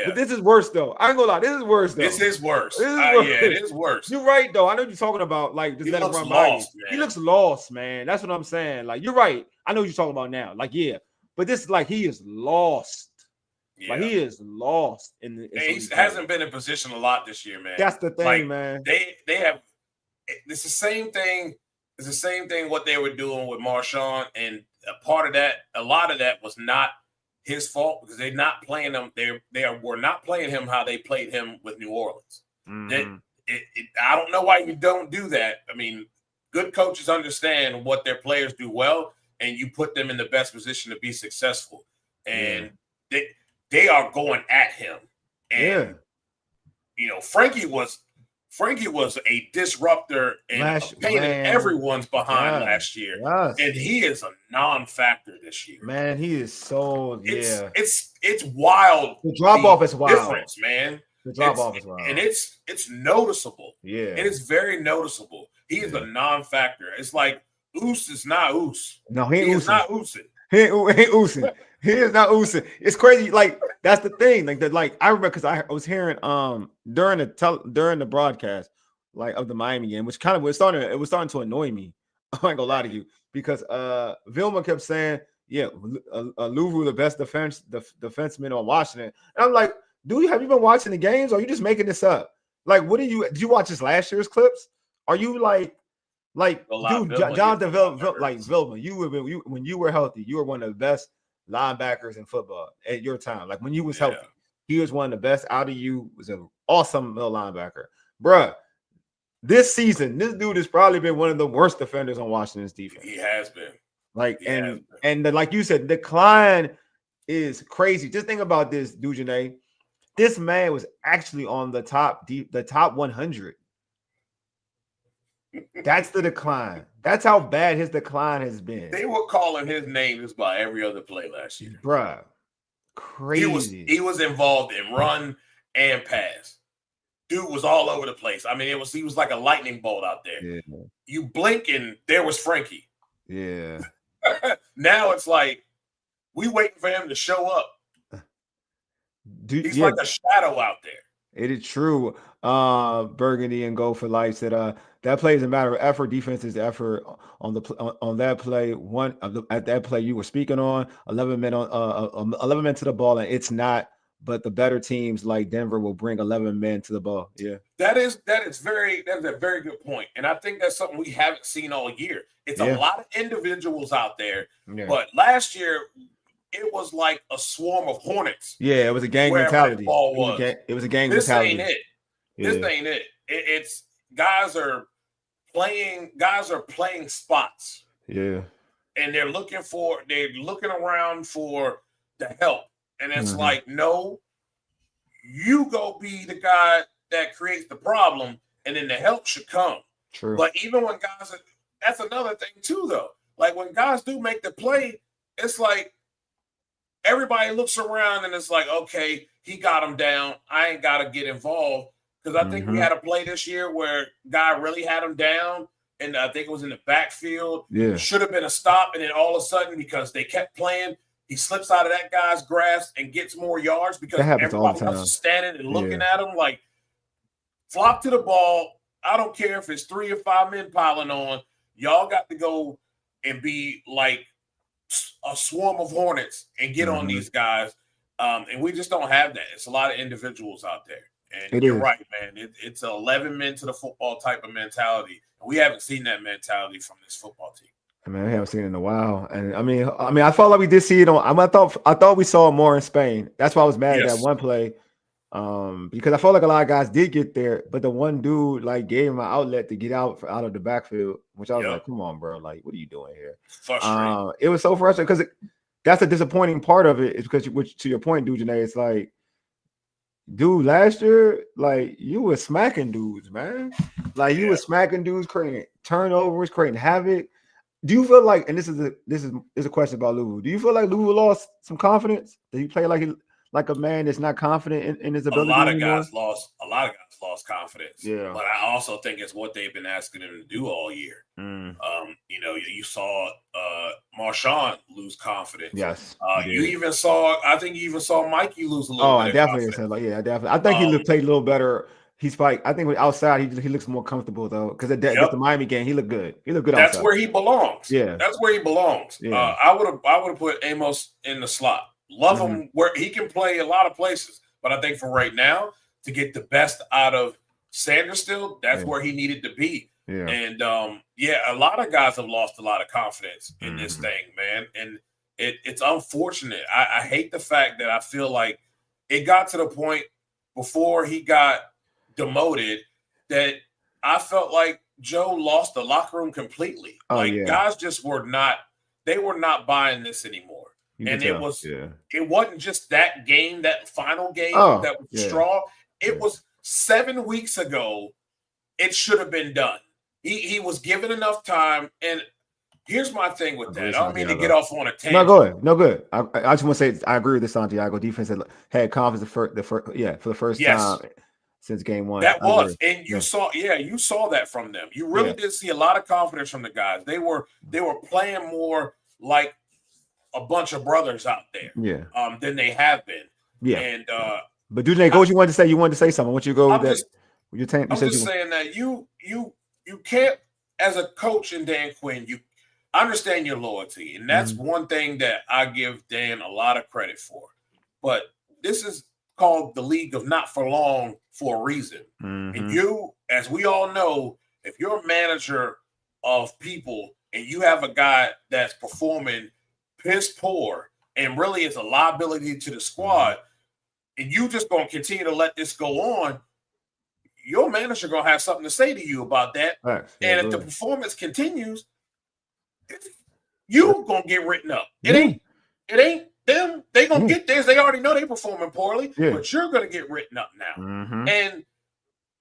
But this is worse though. I ain't gonna lie, this is worse though. This is worse. Yeah, it is worse. You're right though. I know what you're talking about. Like, just let him run by you. He looks lost, man. That's what I'm saying. Like, you're right. I know what you're talking about now. Like, yeah, but this is like he is lost. Yeah. Like, he is lost in the. He hasn't been in position a lot this year, man. That's the thing, like, man. They have. It's the same thing. It's the same thing what they were doing with Marshawn, and a lot of that was not his fault because they're not playing him. They were not playing him how they played him with New Orleans. Mm-hmm. I don't know why you don't do that. I mean, good coaches understand what their players do well, and you put them in the best position to be successful. And they are going at him. And Frankie was a disruptor and everyone's behind last year. Yes. And he is a non-factor this year. Man, he is so It's wild. The drop-off is wild. Difference, man. The drop-off is wild. And it's noticeable. Yeah. It is very noticeable. He is a non-factor. It's like Oos is not Oos. No, he is not Oosing. He ain't oosing. He is not oosing. It's crazy. Like, that's the thing. Like I remember because I was hearing during the broadcast like of the Miami game, which kind of was starting to annoy me. I ain't gonna lie to you because Vilma kept saying, Louvu the best defenseman on Washington. And I'm like, dude, have you been watching the games or are you just making this up? Like, did you watch his last year's clips? Are you like dude, Jonathan Vilma, when you were healthy, you were one of the best linebackers in football at your time. Like when you was healthy, he was one of the best. Out of you was an awesome middle linebacker, bruh. This season, this dude has probably been one of the worst defenders on Washington's defense. He has been. Like, like you said, decline is crazy. Just think about this, Dujunnea. This man was actually on the top 100. That's the decline. That's how bad his decline has been. They were calling his name just by every other play last year. Bruh. Crazy. He was involved in run and pass. Dude was all over the place. I mean, he was like a lightning bolt out there. Yeah. You blink and there was Frankie. Yeah. Now it's like we waiting for him to show up. He's like a shadow out there. It is true. Burgundy and Go for Life said that play is a matter of effort. Defense is effort on that play. At that play you were speaking on 11 men to the ball, and it's not. But the better teams like Denver will bring 11 men to the ball. Yeah, that is a very good point, and I think that's something we haven't seen all year. It's a lot of individuals out there, but last year it was like a swarm of hornets. Yeah, it was a gang mentality. It was a gang mentality. This ain't it. This ain't it. It's guys are playing spots. Yeah. And they're looking around for the help. And it's like, no, you go be the guy that creates the problem, and then the help should come. True. But even when that's another thing too, though. Like when guys do make the play, it's like everybody looks around and it's like, okay, he got him down. I ain't got to get involved. Because I think we had a play this year where guy really had him down, and I think it was in the backfield. Yeah. Should have been a stop, and then all of a sudden, because they kept playing, he slips out of that guy's grasp and gets more yards because everybody else is standing and looking at him like, flop to the ball. I don't care if it's 3 or 5 men piling on. Y'all got to go and be like a swarm of hornets and get on these guys. And we just don't have that. It's a lot of individuals out there. And you're right, man. It's 11 men to the football type of mentality. We haven't seen that mentality from this football team. Man, we haven't seen it in a while. And I mean, I felt like we did see it on. I thought we saw it more in Spain. That's why I was mad at that one play. Because I felt like a lot of guys did get there, but the one dude like gave him an outlet to get out of the backfield, which I was like, come on, bro. Like, what are you doing here? It was so frustrating because that's the disappointing part of it, is because which to your point, Dujunnea, it's like, dude, last year, like you were smacking dudes, man. Like you were smacking dudes, creating turnovers, creating havoc. Do you feel like, and this is a question about Louvu, do you feel like Louvu lost some confidence? Did he play like like a man that's not confident in his A ability lot of anymore? guys lost confidence. Yeah. But I also think it's what they've been asking him to do all year. You saw Marshawn lose confidence. Yes. You even saw, I think you even saw Mikey lose a little Oh, bit I of definitely confidence. said, like, yeah, I definitely. I think he played a little better. He's probably. I think outside he looks more comfortable though, because against the Miami game he looked good. He looked good That's outside. where he belongs. Yeah, that's where he belongs. Yeah. I would have put Amos in the slot. Love him where he can play a lot of places, but I think for right now to get the best out of Sanders still, that's where he needed to be. Yeah. And a lot of guys have lost a lot of confidence in this thing, man. And it's unfortunate. I hate the fact that I feel like it got to the point before he got demoted that I felt like Joe lost the locker room completely. Guys just were not buying this anymore. And it wasn't just that game, that final game that was straw. It was 7 weeks ago. It should have been done. He was given enough time. And here's my thing with that. I don't mean to get off on a tangent. No, go ahead. No, good. I just want to say I agree with this, Santiago. Defense had confidence for the first time since game one. That was, and you saw that from them. You really did see a lot of confidence from the guys. They were playing more like a bunch of brothers out there, than they have been. Yeah. And but Dujunnea, go what you wanted to say. You wanted to say something. I want you to go with that. I'm just saying that you can't, as a coach in Dan Quinn, I understand your loyalty, and that's one thing that I give Dan a lot of credit for. But this is called the league of not for long for a reason. And you, as we all know, if you're a manager of people and you have a guy that's performing piss poor and really is a liability to the squad, and you just going to continue to let this go on, your manager going to have something to say to you about that. And if the performance continues, you going to get written up. It ain't them. They going to get theirs. They already know they performing poorly, but you're going to get written up now. And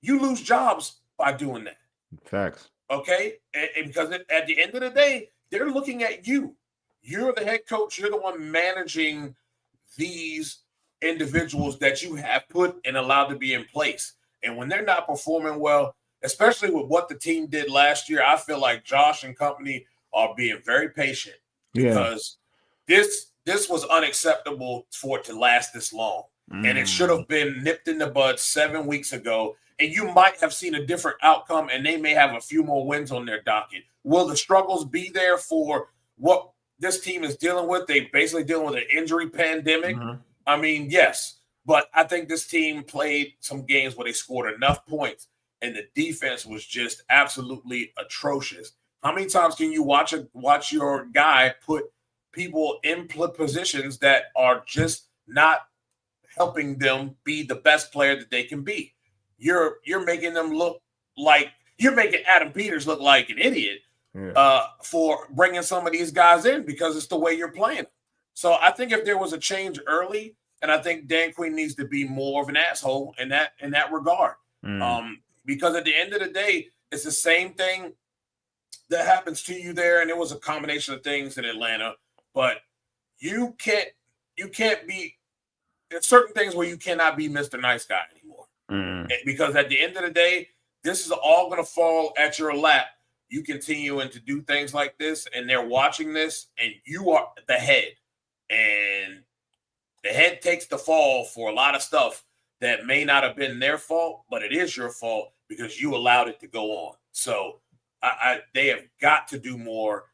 you lose jobs by doing that. Facts. Okay? And because at the end of the day, they're looking at you. You're the head coach. You're the one managing these individuals that you have put and allowed to be in place. And when they're not performing well, especially with what the team did last year, I feel like Josh and company are being very patient because this was unacceptable for it to last this long. And it should have been nipped in the bud 7 weeks ago. And you might have seen a different outcome, and they may have a few more wins on their docket. Will the struggles be there for what this team is dealing with? They basically dealing with an injury pandemic. I mean, yes. But I think this team played some games where they scored enough points, and the defense was just absolutely atrocious. How many times can you watch your guy put people in positions that are just not helping them be the best player that they can be? You're making them look like you're making Adam Peters look like an idiot for bringing some of these guys in because it's the way you're playing. So I think if there was a change early, and I think Dan Quinn needs to be more of an asshole in that regard. Because at the end of the day, it's the same thing that happens to you there. And it was a combination of things in Atlanta, but you can't be, there's certain things where you cannot be Mr. Nice Guy anymore. Because at the end of the day, this is all going to fall at your lap. You continuing to do things like this, and they're watching this, and you are the head. And the head takes the fall for a lot of stuff that may not have been their fault, but it is your fault because you allowed it to go on. So they have got to do more.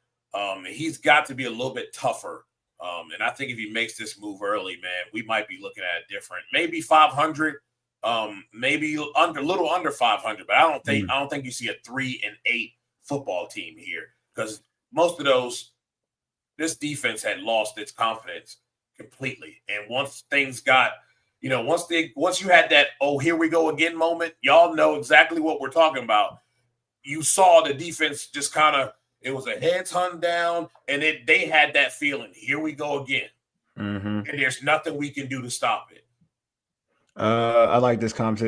He's got to be a little bit tougher. And I think if he makes this move early, man, we might be looking at it different. Maybe 500, maybe a little under 500. But I don't think you see a 3-8 football team here because most of this defense had lost its confidence completely. And once things got, once you had that, oh, here we go again moment, y'all know exactly what we're talking about. You saw the defense just kind of, it was a heads hung down, and they had that feeling, here we go again. And there's nothing we can do to stop it. I like this comment.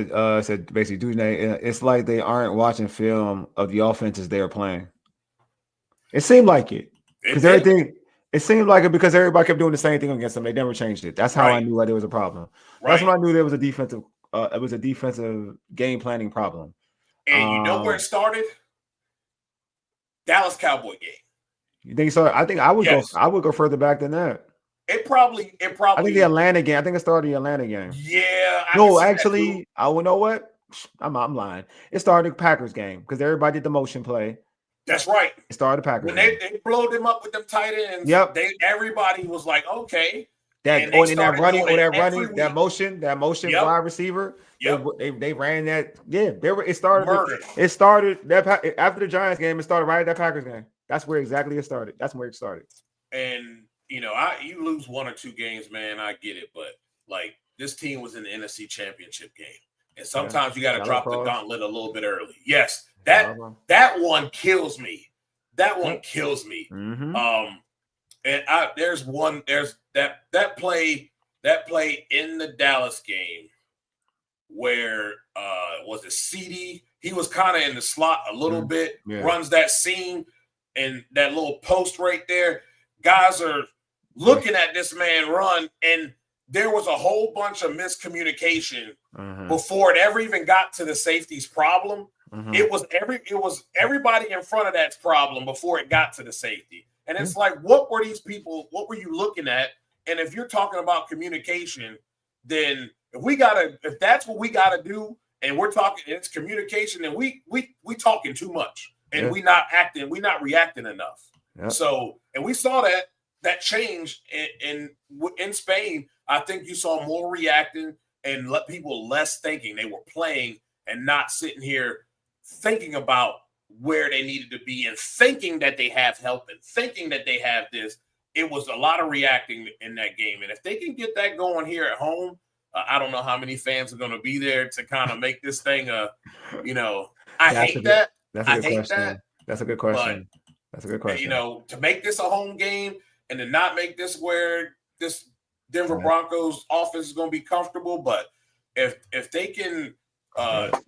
Said basically, Dujunnea, it's like they aren't watching film of the offenses they are playing. It seemed like it because everything It seemed like it because everybody kept doing the same thing against them. They never changed it. That's how I knew that there was a problem. That's when I knew there was a defensive. It was a defensive game planning problem. And you know where it started? Dallas Cowboy game. You think so? I think I would go. I would go further back than that. It probably. I think the Atlanta game. I think it started the Atlanta game. Yeah. No, actually, I would know what. I'm lying. It started the Packers game because everybody did the motion play. That's right. It started the Packers. When they blowed them up with them tight ends. Yep. Everybody was like, okay. That motion wide receiver. Yep. They ran that. Yeah, it started. Murdered. It started that after the Giants game. It started right at that Packers game. That's where exactly it started. That's where it started. And you lose 1 or 2 games, man. I get it, but like this team was in the NFC Championship game, and sometimes you got to drop the gauntlet a little bit early. Yes, that one kills me. That one kills me. Mm-hmm. And there's that play in the Dallas game where was it CD? He was kind of in the slot a little bit, runs that seam and that little post right there. Guys are looking at this man run, and there was a whole bunch of miscommunication before it ever even got to the safety's problem. It was everybody in front of that's problem before it got to the safety. And it's like, what were you looking at? And if you're talking about communication, then if that's what we gotta do, and we're talking, it's communication, then we talking too much, and we not reacting enough. Yep. So, and we saw that change in Spain. I think you saw more reacting and let people less thinking. They were playing and not sitting here thinking about where they needed to be and thinking that they have help and thinking that they have this. It was a lot of reacting in that game. And if they can get that going here at home, I don't know how many fans are going to be there to kind of make this thing I hate that. That's a good question. That's a good question. That's a good question. To make this a home game and to not make this where this Denver Broncos offense is going to be comfortable. But if they can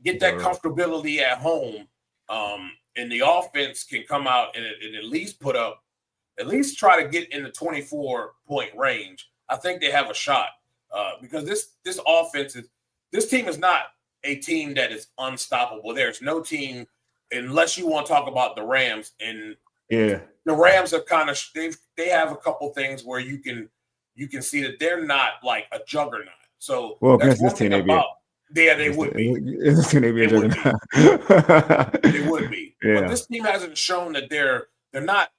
get that comfortability at home, and the offense can come out and at least try to get in the 24-point range, I think they have a shot. Because this offense this team is not a team that is unstoppable. There's no team, unless you want to talk about the Rams, and the Rams are kind of they have a couple things where you can see that they're not like a juggernaut. So against this team, they would be. This team, they be a juggernaut. They would be. Yeah. But this team hasn't shown that they're not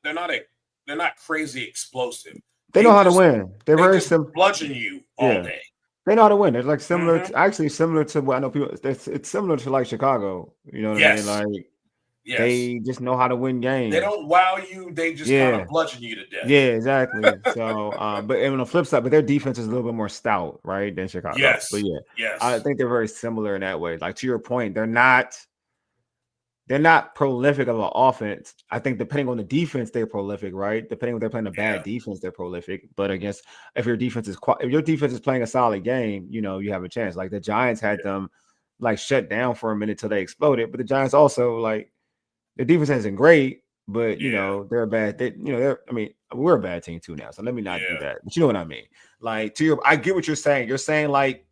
crazy explosive. They know how to win. They're very simple. Bludgeon you all day. They know how to win. It's like similar, similar to what I know people. It's similar to like Chicago. You know what I mean? Like they just know how to win games. They don't wow you. They just kind of bludgeon you to death. Yeah, exactly. So, but on the flip side, their defense is a little bit more stout, right, than Chicago. Yes. But yes. I think they're very similar in that way. Like to your point, they're not prolific of an offense. I think depending on the defense, they're prolific, right? Depending on if they're playing a bad defense, they're prolific. But if your defense is playing a solid game, you have a chance. Like the Giants had them like shut down for a minute till they exploded. But the Giants also like their defense isn't great, but they're a bad. We're a bad team too now. So let me not do that. But you know what I mean? Like I get what you're saying. You're saying like.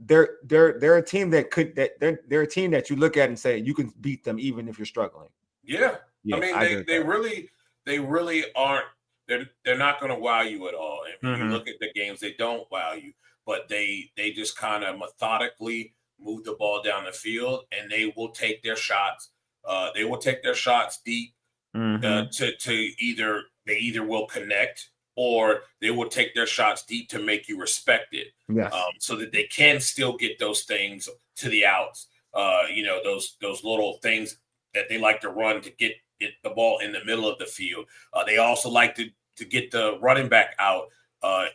They're a team they're a team that you look at and say you can beat them even if you're struggling. Yeah. I mean they really aren't. They're not going to wow you at all. And when you look at the games, they don't wow you, but they just kind of methodically move the ball down the field, and they will take their shots. They will take their shots deep to either will connect, or they will take their shots deep to make you respect it. Yes. So that they can still get those things to the outs. Those little things that they like to run to get the ball in the middle of the field. They also like to get the running back out.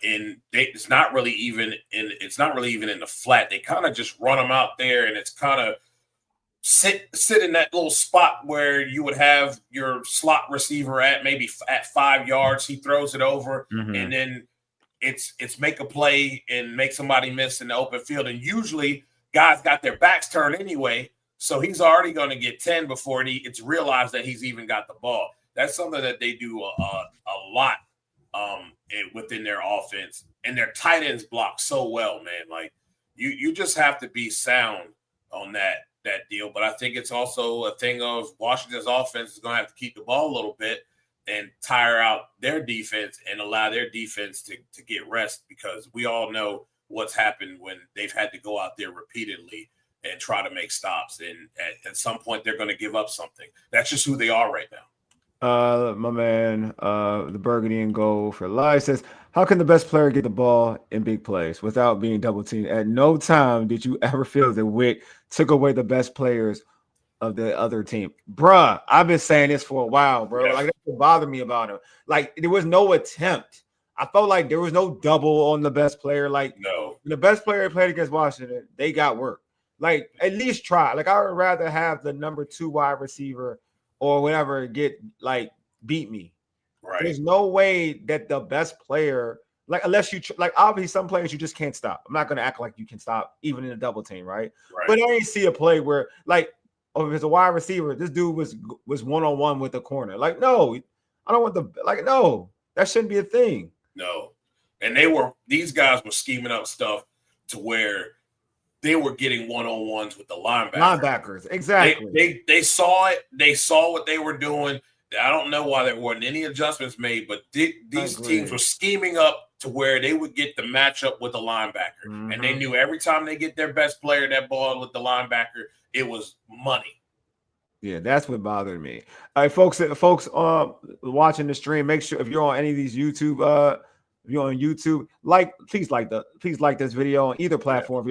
It's not really even in the flat. They kind of just run them out there, and it's kind of sit in that little spot where you would have your slot receiver at 5 yards. He throws it over, and then it's make a play and make somebody miss in the open field. And usually guys got their backs turned anyway, so he's already going to get 10 before it's realized that he's even got the ball. That's something that they do a lot within their offense, and their tight ends block so well, man. Like you just have to be sound on that deal. But I think it's also a thing of Washington's offense is going to have to keep the ball a little bit and tire out their defense and allow their defense to get rest, because we all know what's happened when they've had to go out there repeatedly and try to make stops. And at some point, they're going to give up something. That's just who they are right now. My man, the burgundy and gold for life says, how can the best player get the ball in big plays without being double teamed? At no time did you ever feel that Wick took away the best players of the other team. Bruh, I've been saying this for a while, bro. Like, that's what bothered me about him. Like, there was no attempt. I felt like there was no double on the best player. Like, no, the best player played against Washington, they got work. Like, at least try. Like, I would rather have the number 2 wide receiver or whatever get like beat me. Right. There's no way that the best player, like, unless you like, obviously some players you just can't stop. I'm not going to act like you can stop even in a double team, right? But I didn't see a play where, like, oh, if it's a wide receiver, this dude was one-on-one with the corner. Like, no, I don't want no, that shouldn't be a thing. No. And these guys were scheming up stuff to where they were getting one-on-ones with the linebackers. Exactly. They saw it. They saw what they were doing. I don't know why there weren't any adjustments made, but these teams were scheming up to where they would get the matchup with the linebacker. Mm-hmm. And they knew every time they get their best player that ball with the linebacker, it was money. Yeah, that's what bothered me. All right, folks watching the stream, make sure if you're on any of these YouTube if you're on YouTube, please like this video on either platform. If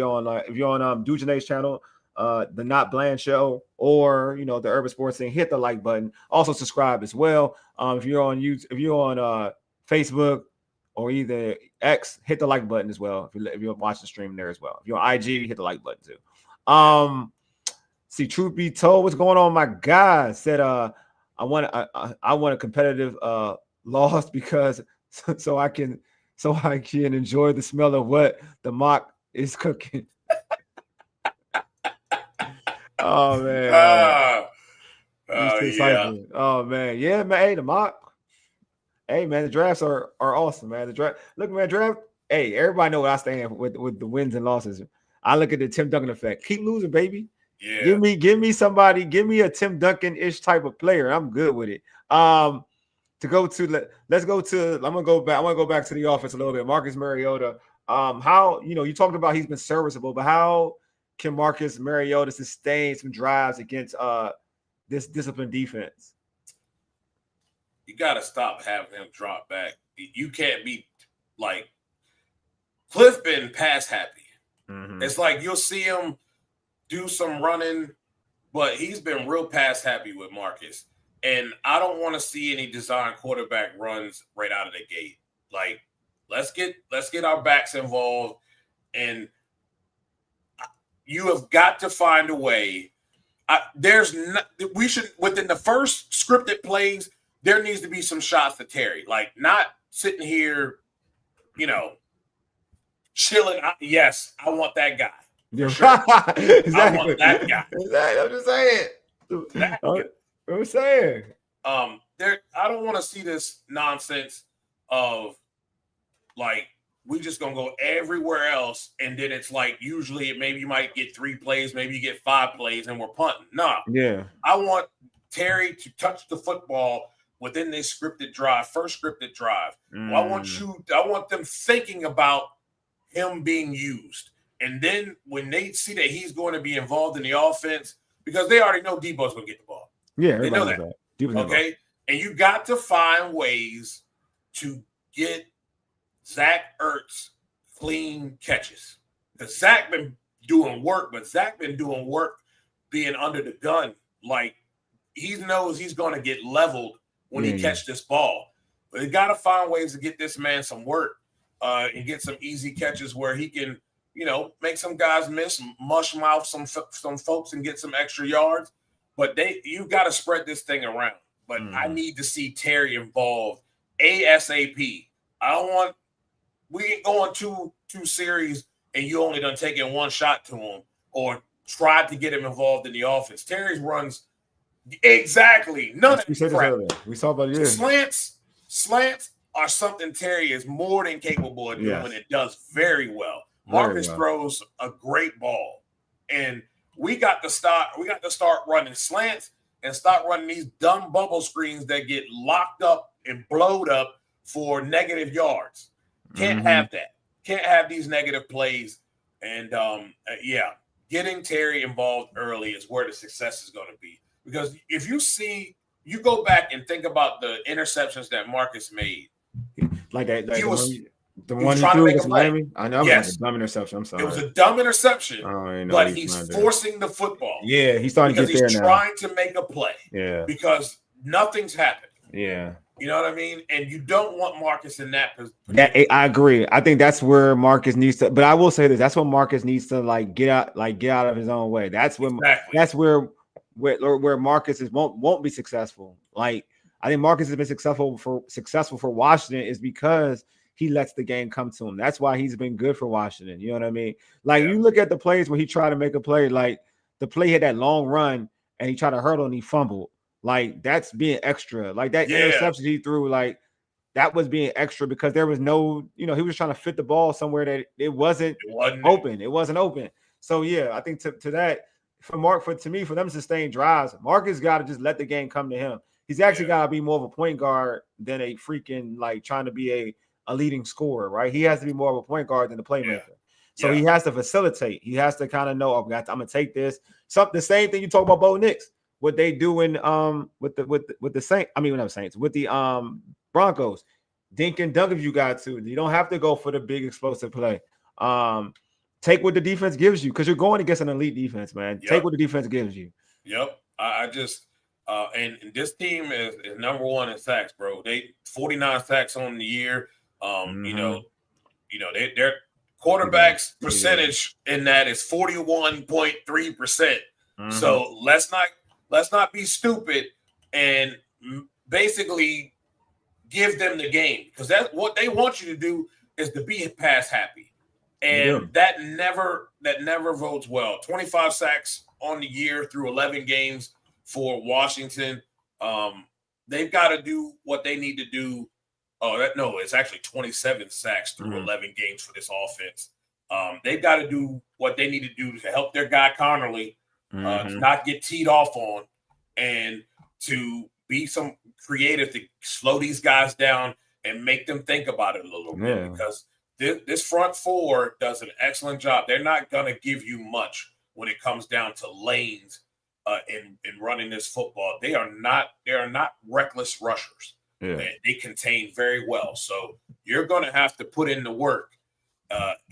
you're on Dujunea's channel, the Not Bland Show, or the Urban Sports Thing, hit the like button. Also subscribe as well. If you're on YouTube, if you're on Facebook or either X, hit the like button as well. If you're watching the stream there as well. If you're on IG, hit the like button too. See, truth be told, what's going on? My guy said, I want a competitive loss because so I can enjoy the smell of what the mock is cooking. Oh man. Yeah. Oh man. Yeah, man. Hey, the mock. Hey man, the drafts are awesome, man. The draft. Look, man, draft. Hey, everybody know what I stand with the wins and losses. I look at the Tim Duncan effect. Keep losing, baby. Yeah. Give me somebody, give me a Tim Duncan-ish type of player. I'm good with it. I'm gonna go back to the offense a little bit. Marcus Mariota. How you talked about he's been serviceable, but how can Marcus Mariota sustain some drives against this disciplined defense? You got to stop having him drop back. You can't be like Cliff been pass happy. Mm-hmm. It's like you'll see him do some running, but he's been real pass happy with Marcus. And I don't want to see any design quarterback runs right out of the gate. Like, let's get our backs involved, and you have got to find a way. We should, within the first scripted plays, there needs to be some shots to Terry. Like, not sitting here, chilling. Yes, I want that guy. Yeah, sure. Exactly. I want that guy. Exactly. I'm just saying. I'm saying. I don't want to see this nonsense of like we just gonna go everywhere else, and then it's like usually maybe you might get 3 plays, maybe you get 5 plays, and we're punting. No, yeah. I want Terry to touch the football within this scripted drive, first scripted drive. I want them thinking about him being used. And then when they see that he's going to be involved in the offense, because they already know Debo's going to get the ball. Yeah, they know that. Okay? And you got to find ways to get Zach Ertz clean catches. Because Zach been doing work, but Zach been doing work being under the gun. Like, he knows he's going to get leveled when he catch this ball. But you got to find ways to get this man some work and get some easy catches where he can, make some guys miss, mush mouth some folks and get some extra yards. But you got to spread this thing around. But I need to see Terry involved ASAP. We ain't going two series and you only done taking 1 shot to him or tried to get him involved in the offense. Terry's runs exactly none of we said this earlier. We saw about slants, are something Terry is more than capable of doing and does very well. Very Marcus well. throws a great ball, and we got to start running slants and start running these dumb bubble screens that get locked up and blowed up for negative yards. Can't have that. Can't have these negative plays. And getting Terry involved early is where the success is going to be. Because if you go back and think about the interceptions that Marcus made. Like that, he was trying to make a Miami. I know, yes. It was a dumb interception. I'm sorry. It was a dumb interception, but he's forcing the football. Yeah, he's starting to get there now. He's trying to make a play. Yeah, because nothing's happened. Yeah, you know what I mean. And you don't want Marcus in that position. I agree. I think that's where Marcus needs to. But I will say this: that's what Marcus needs to get out of his own way. That's when that's where Marcus won't be successful. Like, I think Marcus has been successful for Washington is because he lets the game come to him. That's why he's been good for Washington. You know what I mean? Like, you look at the plays where he tried to make a play, like the play had that long run and he tried to hurdle and he fumbled. Like, that's being extra. Like, that interception he threw, like, that was being extra because there was no, he was trying to fit the ball somewhere that it wasn't open. It wasn't open. So, yeah, I think to that, for them to sustain drives, Marcus got to just let the game come to him. He's actually got to be more of a point guard than a freaking, like, trying to be a leading scorer, right? He has to be more of a point guard than a playmaker. So he has to facilitate. He has to kind of know, I'm going to take this. The same thing you talk about Bo Nix, what they do in with the Saints. I mean, not Saints, with the Broncos. Dink and dunk if you got to. You don't have to go for the big explosive play. Take what the defense gives you because you're going against an elite defense, man. Take what the defense gives you. Yep. I just and this team is number one in sacks, bro. They 49 sacks on the year. Their quarterbacks percentage in that is 41.3%. So let's not be stupid and basically give them the game because that's what they want you to do is to be pass happy, and that never votes well. 25 sacks on the year through 11 games for Washington. They've got to do what they need to do. It's actually 27 sacks through 11 games for this offense. They've got to do what they need to do to help their guy Connerly to not get teed off on and to be some creative to slow these guys down and make them think about it a little bit because this front four does an excellent job. They're not going to give you much when it comes down to lanes in running this football. They are not reckless rushers. They contain very well. So you're going to have to put in the work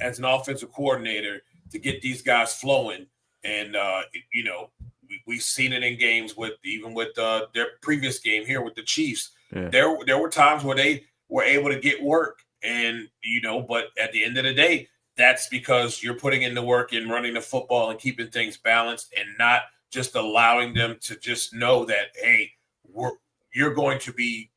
as an offensive coordinator to get these guys flowing. And, we've seen it in games with their previous game here with the Chiefs. There were times where they were able to get work. And, but at the end of the day, that's because you're putting in the work in running the football and keeping things balanced and not just allowing them to just know that, hey, you're going to be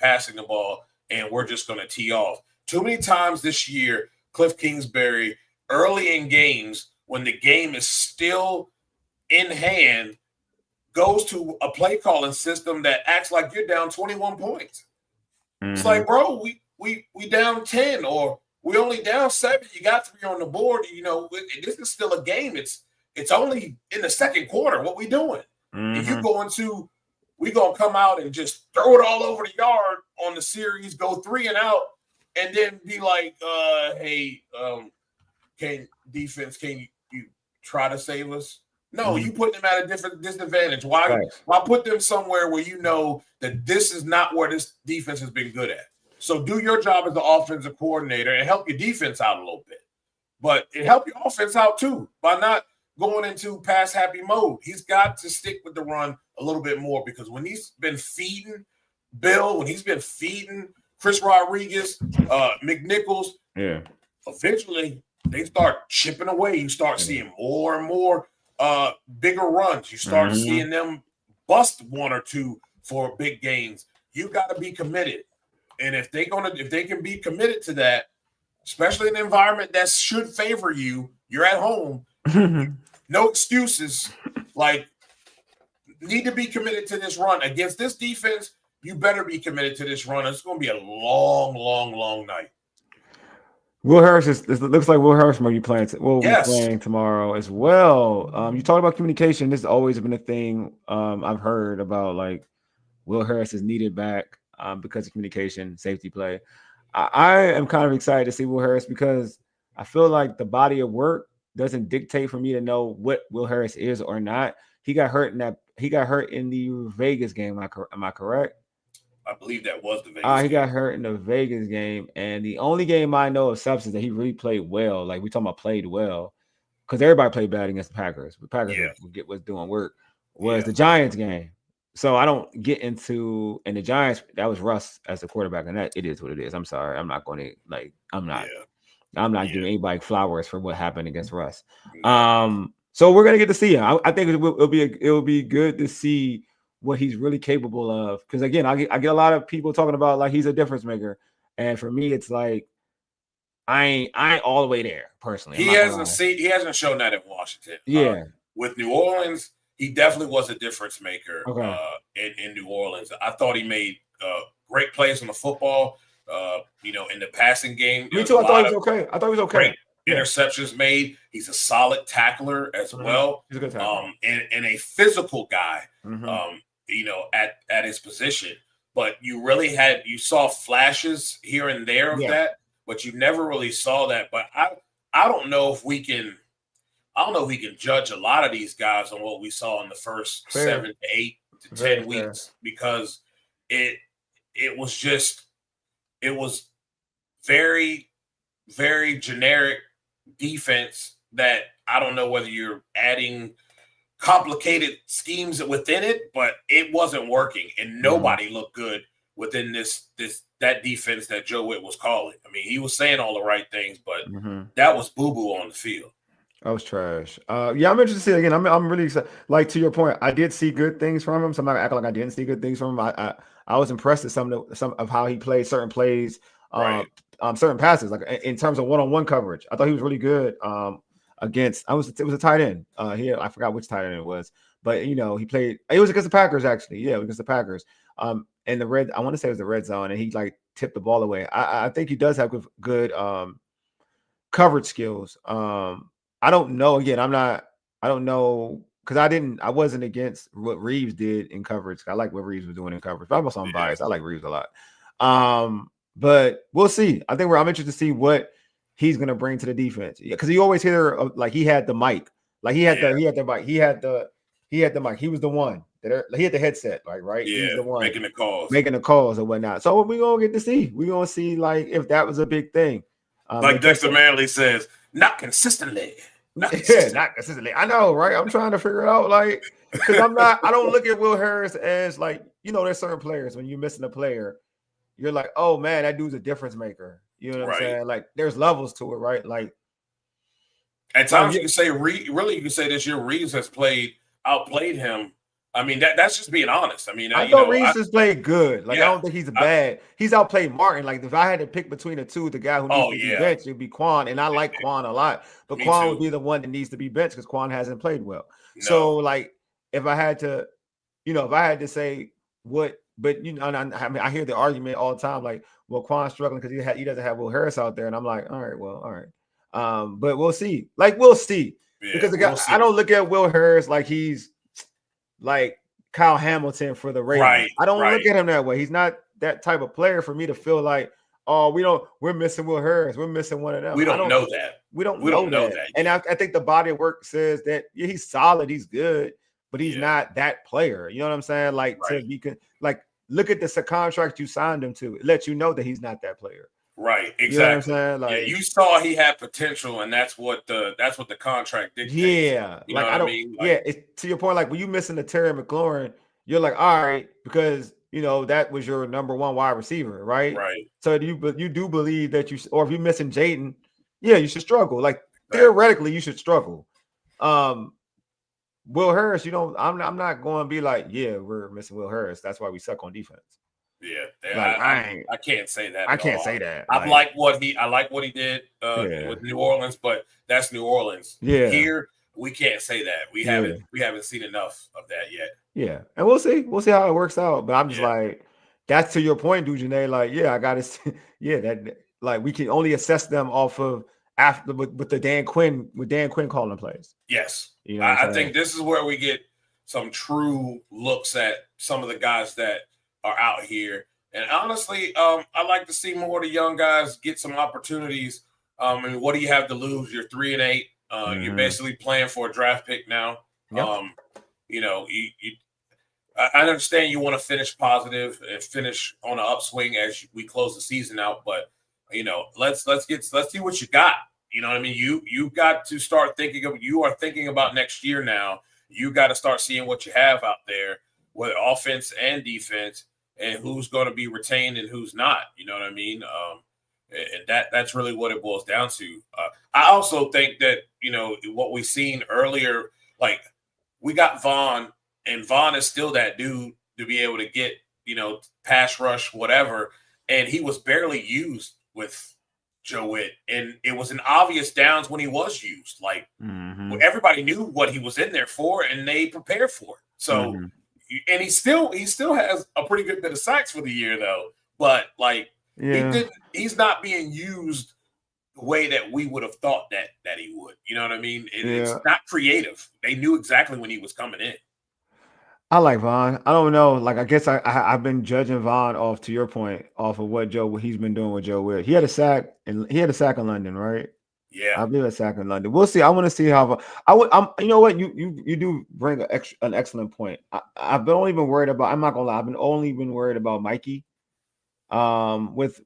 passing the ball and we're just going to tee off. Too many times this year, Cliff Kingsbury, early in games, when the game is still in hand, goes to a play calling system that acts like you're down 21 points. It's like, bro, we down 10 or we only down 7. You got 3 on the board. This is still a game. It's only in the second quarter. What we doing? If you we gonna come out and just throw it all over the yard on the series, go 3 and out, and then be like, hey, can you try to save us? No, you put them at a disadvantage. Why put them somewhere where you know that this is not where this defense has been good at? So do your job as the offensive coordinator and help your defense out a little bit. But it help your offense out too by not going into pass happy mode. He's got to stick with the run a little bit more because when he's been feeding Bill, when he's been feeding Chris Rodriguez, McNichols, eventually they start chipping away. You start seeing more and more bigger runs. You start seeing them bust 1 or 2 for big gains. You got to be committed. And if they can be committed to that, especially in an environment that should favor you, you're at home. No excuses. Like, need to be committed to this run against this defense. you better be committed to this run. It's going to be a long, long, long night. Will Harris it looks like Will Harris will be Yes. playing tomorrow as well. You talked about communication. This has always been a thing I've heard about. Like Will Harris is needed back because of communication, safety play. I am kind of excited to see Will Harris because I feel like the body of work doesn't dictate for me to know what Will Harris is or not. He got hurt in the Vegas game. Am I correct? I believe that was the Vegas He game. got hurt in the Vegas game, and the only game I know of substance that he really played well, like we talking about played well, because everybody played bad against the Packers. The Packers was doing work. Was the Giants game. So I don't get into and the Giants. That was Russ as the quarterback, and that it is what it is. I'm sorry, I'm not going to like. I'm not giving anybody flowers for what happened against Russ. So we're gonna get to see him. I think it will be good to see what he's really capable of. Because again, I get a lot of people talking about like he's a difference maker, and for me, it's like I ain't all the way there personally. He hasn't shown that in Washington. Yeah, with New Orleans, he definitely was a difference maker. Okay. In New Orleans, I thought he made great plays on the football. In the passing game. Me too. I thought he was okay. Great interceptions made. He's a solid tackler as well. He's a good tackler. And a physical guy. At his position. But you saw flashes here and there of that, but you never really saw that. But I don't know if we can. I don't know if we can judge a lot of these guys on what we saw in the first 7 to 8 to 10 weeks because it was very, very generic defense that I don't know whether you're adding complicated schemes within it, but it wasn't working and nobody looked good within that defense that Joe Witt was calling. I mean, he was saying all the right things, but that was boo-boo on the field. That was trash. I'm interested to see it again. I'm really excited. Like to your point, I did see good things from him. So I'm not acting like I didn't see good things from him. I was impressed with some of how he played certain plays, certain passes, like in terms of one-on-one coverage. I thought he was really good. Against it was a tight end. I forgot which tight end it was, but he played. It was against the Packers actually. Yeah, against the Packers. And the red. I want to say it was the red zone, and he like tipped the ball away. I think he does have good coverage skills. I don't know. Again, I don't know because I wasn't against what Reeves did in coverage. I like what Reeves was doing in coverage. But I'm also biased. I like Reeves a lot. But we'll see. I'm interested to see what he's gonna bring to the defense. Yeah, because you always hear like he had the mic, like he had the mic, he had the mic. He was the one that he had the headset, like right. Yeah, he was the one making the calls and whatnot. So we're gonna get to see. We're gonna see like if that was a big thing. Like Dexter Manley says, not consistently. Not consistently. I know, right? I'm trying to figure it out, like, because I don't look at Will Harris as like, there's certain players when you're missing a player, you're like, oh man, that dude's a difference maker. You know what I'm saying? Like, there's levels to it, right? Like, at times you can say this year Reeves has outplayed him. I mean, that's just being honest. I mean, I thought Reeves has played good. Like, I don't think he's bad. He's outplayed Martin. Like, if I had to pick between the two, the guy who needs to be benched, it'd be Quan. And I like Quan a lot. But Quan would be the one that needs to be benched because Quan hasn't played well. No. So, like, if I had to say what, but I hear the argument all the time, like, well, Quan's struggling because he doesn't have Will Harris out there. And I'm like, all right. But we'll see. Like, we'll see. Yeah, because the guy, I don't look at Will Harris like he's like Kyle Hamilton for the Ravens. Right, I don't look at him that way. He's not that type of player for me to feel like, we're missing Will Harris. We're missing one of them. We don't know that. We don't know that. And I think the body of work says that he's solid, he's good, but he's not that player. You know what I'm saying? Like to be look at the contract you signed him to. It lets you know that he's not that player. Right, exactly. You know what I'm saying? Like, you saw he had potential, and that's what the contract dictates. Yeah, you know what I mean? Like, it's to your point. Like when you missing the Terry McLaurin, you're like, all right, because that was your number one wide receiver, right? Right. So you do believe that or if you're missing Jaden, you should struggle. Like theoretically, you should struggle. Will Harris, I'm not going to be like, we're missing Will Harris. That's why we suck on defense. Yeah, like, I can't say that. I can't say that. I like what he did with New Orleans, but that's New Orleans. Yeah, here we can't say that. We haven't seen enough of that yet. Yeah, and we'll see how it works out. But I'm just like, that's to your point, Dujunnea. Like, yeah, I gotta yeah, that like we can only assess them off of after with the Dan Quinn calling plays. Yes. You know what I I'm saying? think this is where we get some true looks at some of the guys that are out here. And honestly, I like to see more of the young guys get some opportunities. And what do you have to lose? You're 3-8. You're basically playing for a draft pick now. Yep. You know, I understand you want to finish positive and finish on an upswing as we close the season out, but you know, let's see what you got. You know what I mean? You got to start thinking of, you are thinking about next year now. You got to start seeing what you have out there, with offense and defense, and who's going to be retained and who's not. You know what I mean? And that's really what it boils down to. I also think that, you know, what we've seen earlier, like we got Vaughn, and Vaughn is still that dude to be able to get, you know, pass rush, whatever. And he was barely used with Joe Witt. And it was an obvious downs when he was used. Like everybody knew what he was in there for, and they prepared for it. So, and he still has a pretty good bit of sacks for the year, though. But like, he's not being used the way that we would have thought that he would. You know what I mean? It's not creative. They knew exactly when he was coming in. I like Vaughn. I don't know. Like, I guess I've been judging Vaughn off, to your point, off of what he's been doing with Joe Witt. He had a sack in London, right? Yeah, I believe a sack in London. We'll see. I want to see how. You know what? You do bring an excellent point. I've only been worried about. I'm not gonna lie. I've only been worried about Mikey. With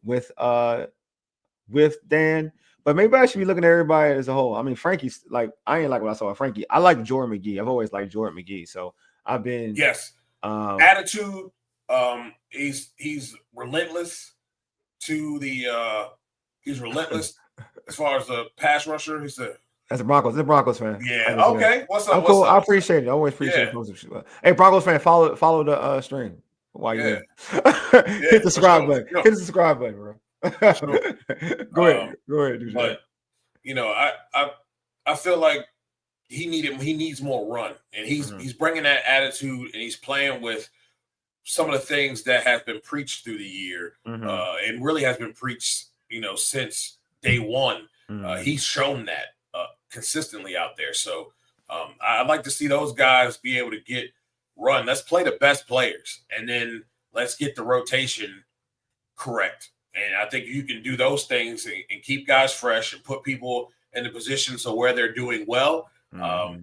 Dan, but maybe I should be looking at everybody as a whole. I mean, Frankie's like, I ain't like what I saw with Frankie. I like Jordan McGee. I've always liked Jordan McGee. So I've been attitude. He's relentless to the he's relentless as far as the pass rusher. He's as a Broncos fan. Yeah. Okay. What's up? I'm cool. I appreciate it. I always appreciate it. Hey, Broncos fan, follow the stream while you're in. Hit the subscribe button. Hit the subscribe button, bro. Go ahead, dude. But you know, I feel like he needs more run, and he's bringing that attitude, and he's playing with some of the things that have been preached through the year, and really has been preached, you know, since day one. He's shown that consistently out there. So I'd like to see those guys be able to get run. Let's play the best players, and then let's get the rotation correct. And I think you can do those things and keep guys fresh and put people in the position so where they're doing well,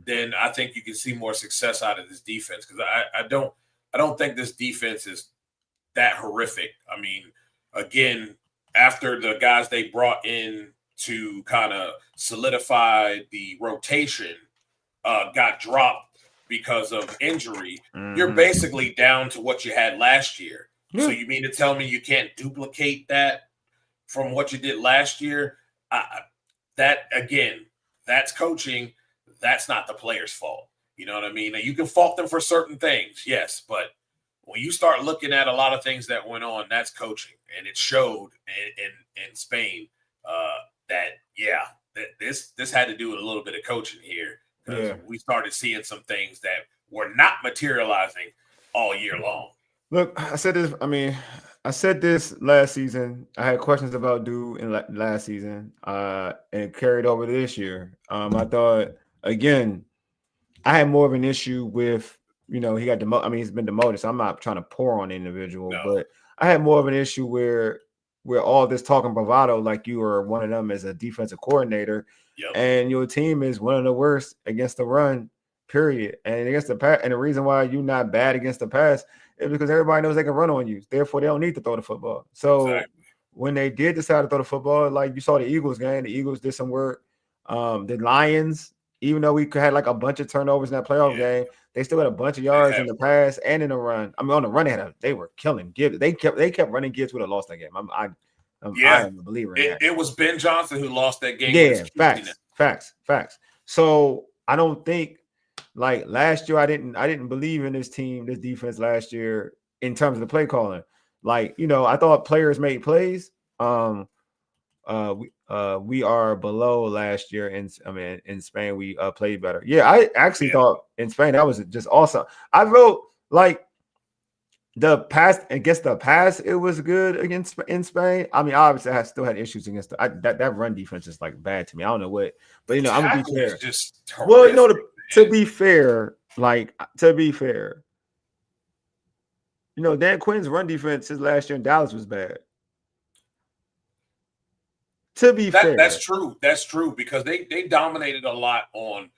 then I think you can see more success out of this defense. Because I don't think this defense is that horrific. I mean, again, after the guys they brought in to kind of solidify the rotation got dropped because of injury, you're basically down to what you had last year. So you mean to tell me you can't duplicate that from what you did last year? That, again, that's coaching. That's not the player's fault. You know what I mean? Now, you can fault them for certain things, yes, but when you start looking at a lot of things that went on, that's coaching. And it showed in Spain that this had to do with a little bit of coaching here, because we started seeing some things that were not materializing all year long. Look, I said this last season. I had questions about Dude in last season, and carried over this year. I thought, again, I had more of an issue with, you know, he got demoted. I mean, he's been demoted, so I'm not trying to pour on the individual, but I had more of an issue where all this talking bravado, like you are one of them as a defensive coordinator, and your team is one of the worst against the run, period. And against the pass, and the reason why you're not bad against the pass is because everybody knows they can run on you. Therefore, they don't need to throw the football. So when they did decide to throw the football, like you saw the Eagles game, the Eagles did some work. The Lions, even though we had like a bunch of turnovers in that playoff game, they still had a bunch of yards in the pass and in the run. I mean, on the run, they were killing Gibbs. They kept running Gibbs, would have lost that game. I am a believer in that. It was Ben Johnson who lost that game. Yeah, facts. So I don't think, like last year, I didn't believe in this team, this defense last year in terms of the play calling. Like, you know, I thought players made plays. We are below last year in Spain. We played better. Yeah, I actually thought in Spain that was just awesome. I wrote, like, The pass, it was good against in Spain. I mean, obviously, I still had issues against that run defense is like bad to me. I don't know what, but The I'm gonna be tackling is fair. just Well, horrific, to man. be fair, Dan Quinn's run defense his last year in Dallas was bad. To be That's fair, true. That's true because they dominated a lot on.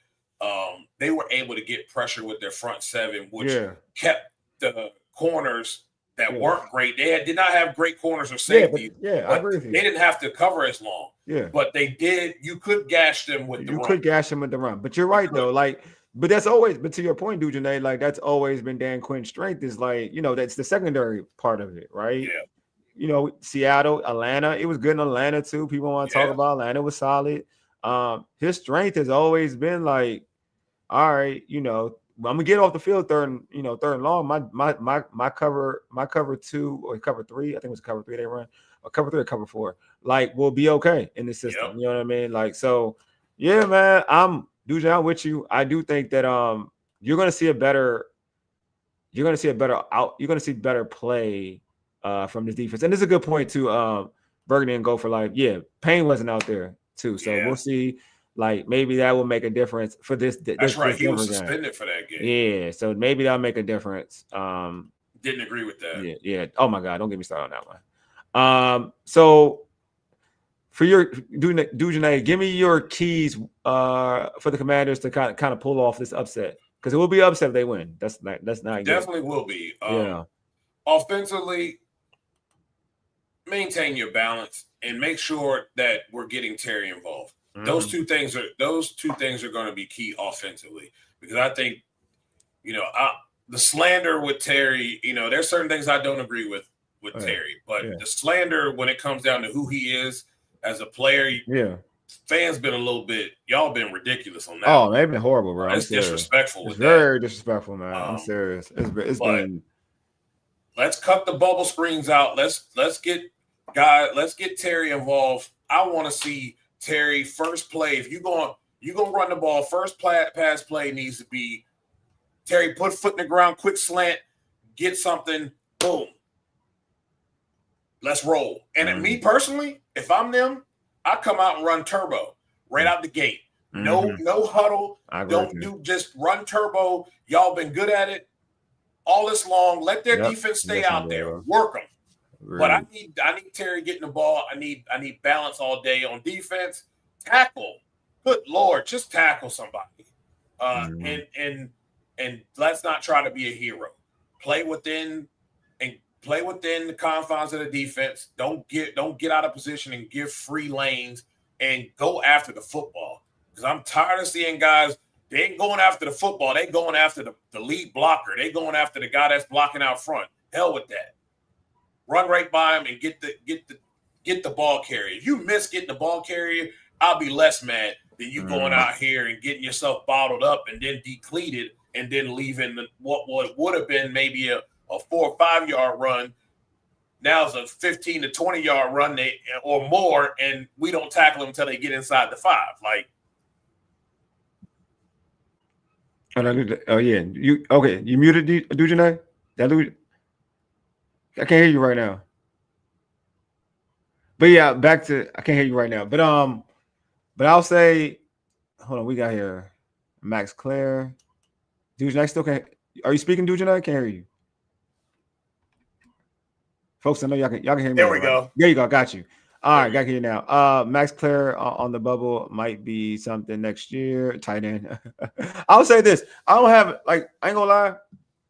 They were able to get pressure with their front seven, which yeah, kept the corners that yeah, weren't great. They did not have great corners or yeah, but safeties, yeah, I but agree with they you. didn't have to cover as long. Yeah, But they did. You could gash them with the you run. could gash him with the run, but you're You right could. though. But that's always, but to your point, Dujunnea, that's always been Dan Quinn's strength is that's the secondary part of it, right? Yeah. Seattle, Atlanta. It was good in Atlanta too. People want to talk Yeah. about Atlanta was solid. His strength has always been all right, I'm gonna get off the field third and long. My cover two or cover three, I think it was cover three they run, or cover three or cover four, will be okay in the system. Yep. You know what I mean? So yeah, man, I'm with you. I do think that you're gonna see you're gonna see better play from this defense. And this is a good point to Burgundy and go for Payne wasn't out there too. So Yeah. we'll see. Maybe that will make a difference for this That's right. this He was Denver game. suspended for that game. Yeah, so maybe that'll make a difference. Didn't agree with that. Yeah. Oh my God, don't get me started on that one. So for your Dujunnea, give me your keys for the Commanders to kind of pull off this upset, because it will be upset if they win. That's not Definitely will be. Yeah. Offensively, maintain your balance and make sure that we're getting Terry involved. Mm-hmm. Those two things are going to be key offensively, because I think, the slander with Terry, there's certain things I don't agree with Terry, but the slander when it comes down to who he is as a player, fans been y'all been ridiculous on that. Oh, they've been horrible, bro. It's disrespectful. It's very disrespectful, man. I'm serious. It's been. Let's cut the bubble screens out. Let's get Terry involved. I want to see Terry first play. If you're gonna run the ball, first pass play needs to be Terry, put foot in the ground, quick slant, get something, boom. Let's roll. And me personally, if I'm them, I come out and run turbo right out the gate. No huddle. Don't do, just run turbo. Y'all been good at it all this long. Let their defense stay out there. Work them. Really. But I need Terry getting the ball. I need balance all day on defense. Tackle. Good Lord, just tackle somebody. And let's not try to be a hero. Play within the confines of the defense. Don't get out of position and give free lanes and go after the football. Because I'm tired of seeing guys, they ain't going after the football. They going after the lead blocker. They going after the guy that's blocking out front. Hell with that. Run right by him and get the ball carrier. If you miss getting the ball carrier, I'll be less mad than you going out here and getting yourself bottled up and then depleted and then leaving what would have been maybe a 4 or 5 yard run. Now it's a 15 to 20 yard run or more, and we don't tackle them until they get inside the 5. Oh yeah, you muted Dujunnea? I can't hear you right now. But yeah, I can't hear you right now. But I'll say, hold on, we got here Max Claire. Dujunnea still can't. Are you speaking, Dujunnea? I can't hear you. Folks, I know y'all can hear me. There we go. There you go. Got you. All right, got to hear you now. Max Claire on the bubble might be something next year. Tight end. I'll say this. I don't have I ain't gonna lie.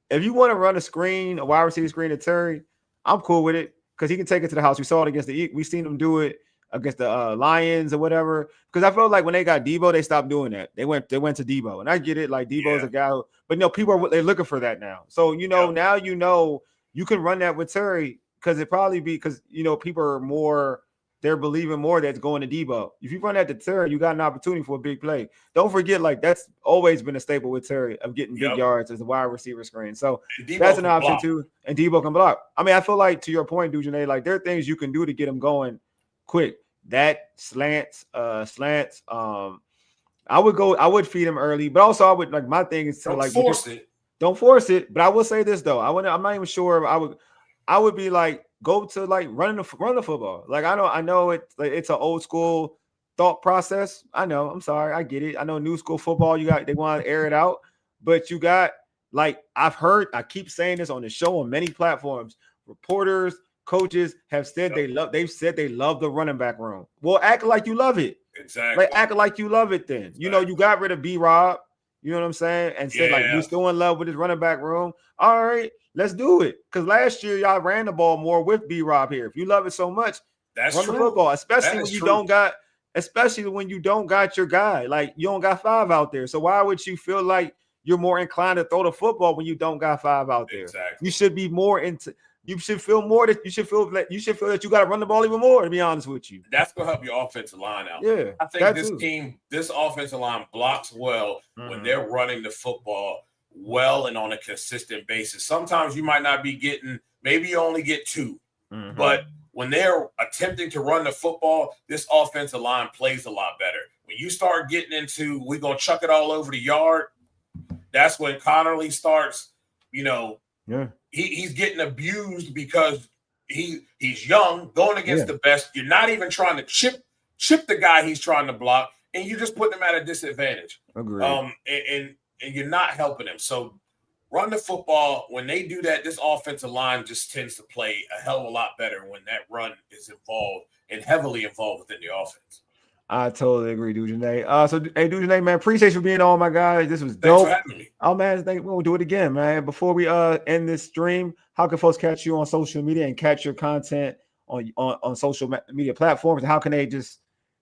If you want to run a wide receiver screen to Terry, I'm cool with it because he can take it to the house. We saw it against we seen him do it against the Lions or whatever. Because I felt like when they got Debo, they stopped doing that. They went to Debo, and I get it. Debo's a guy, but people they're looking for that now. So now you can run that with Terry because it probably be because people are more. They're believing more that's going to Debo. If you run that to Terry, you got an opportunity for a big play. Don't forget, that's always been a staple with Terry of getting big yards as a wide receiver screen. So that's an option too. And Debo can block. I mean, I feel like to your point, Dujunnea, there are things you can do to get him going quick. That slants. I would feed him early, but also I would my thing is to force it. Don't force it. But I will say this though. I'm not even sure. I would be like, go to like run the football. Like I know it's an old school thought process. I know. I'm sorry. I get it. I know new school football. They want to air it out, but you got like I keep saying this on the show on many platforms. Reporters, coaches have said they've said they love the running back room. Well, act like you love it. Exactly. Like act like you love it then. Exactly. You know, you got rid of B-Rob, you know what I'm saying? And said like we still in love with his running back room. All right, let's do it. Because last year y'all ran the ball more with B-Rob here. If you love it so much, run the football, especially when you don't got your guy. Like you don't got 5 out there. So why would you feel like you're more inclined to throw the football when you don't got 5 out there? Exactly. You should be more into. You should feel that you got to run the ball even more. To be honest with you, that's gonna help your offensive line out. Yeah, I think this offensive line blocks well when they're running the football well and on a consistent basis. Sometimes you might not be getting, maybe you only get 2, but when they're attempting to run the football, this offensive line plays a lot better. When you start getting into, we're gonna chuck it all over the yard. That's when Connerly starts, Yeah. He's getting abused because he's young, going against the best. You're not even trying to chip the guy he's trying to block, and you just put him at a disadvantage. Agreed. And you're not helping him. So run the football. When they do that, this offensive line just tends to play a hell of a lot better when that run is involved and heavily involved within the offense. I totally agree, Dujunnea. So, hey, Dujunnea, man, appreciate you being on, my guy. This was dope. Thanks for having me. Oh, man, we'll do it again, man. Before we end this stream, how can folks catch you on social media and catch your content on social media platforms? How can they just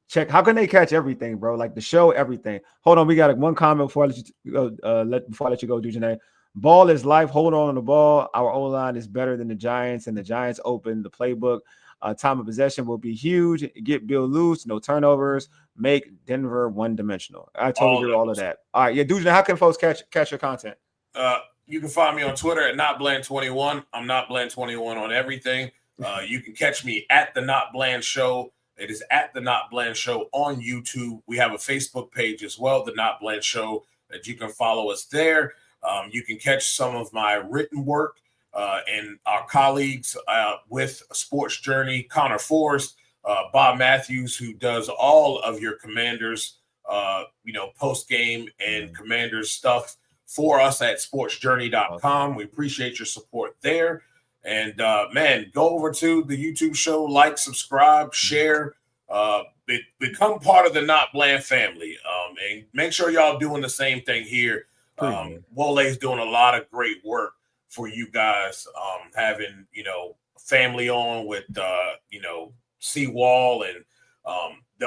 check? How can they catch everything, bro? Like the show, everything. Hold on, we got one comment before I let you go. Before I let you go, Dujunnea. Ball is life. Hold on the ball. Our O-line is better than the Giants, and the Giants open the playbook. Time of possession will be huge. Get Bill loose, no turnovers, make Denver one-dimensional. I totally agree with all of that. All right, yeah, Dujunnea, how can folks catch your content? You can find me on Twitter at NotBland21. I'm NotBland21 on everything. You can catch me at the Not Bland Show. It is at the Not Bland Show on YouTube. We have a Facebook page as well, the Not Bland Show, that you can follow us there. You can catch some of my written work and our colleagues with Sports Journey, Connor Forrest, Bob Matthews, who does all of your Commanders, post-game and Commanders stuff for us at sportsjourney.com. We appreciate your support there. And, man, go over to the YouTube show, like, subscribe, share, become part of the Not Bland family. And make sure y'all doing the same thing here. Wole is doing a lot of great work for you guys, having, family on with, Wole and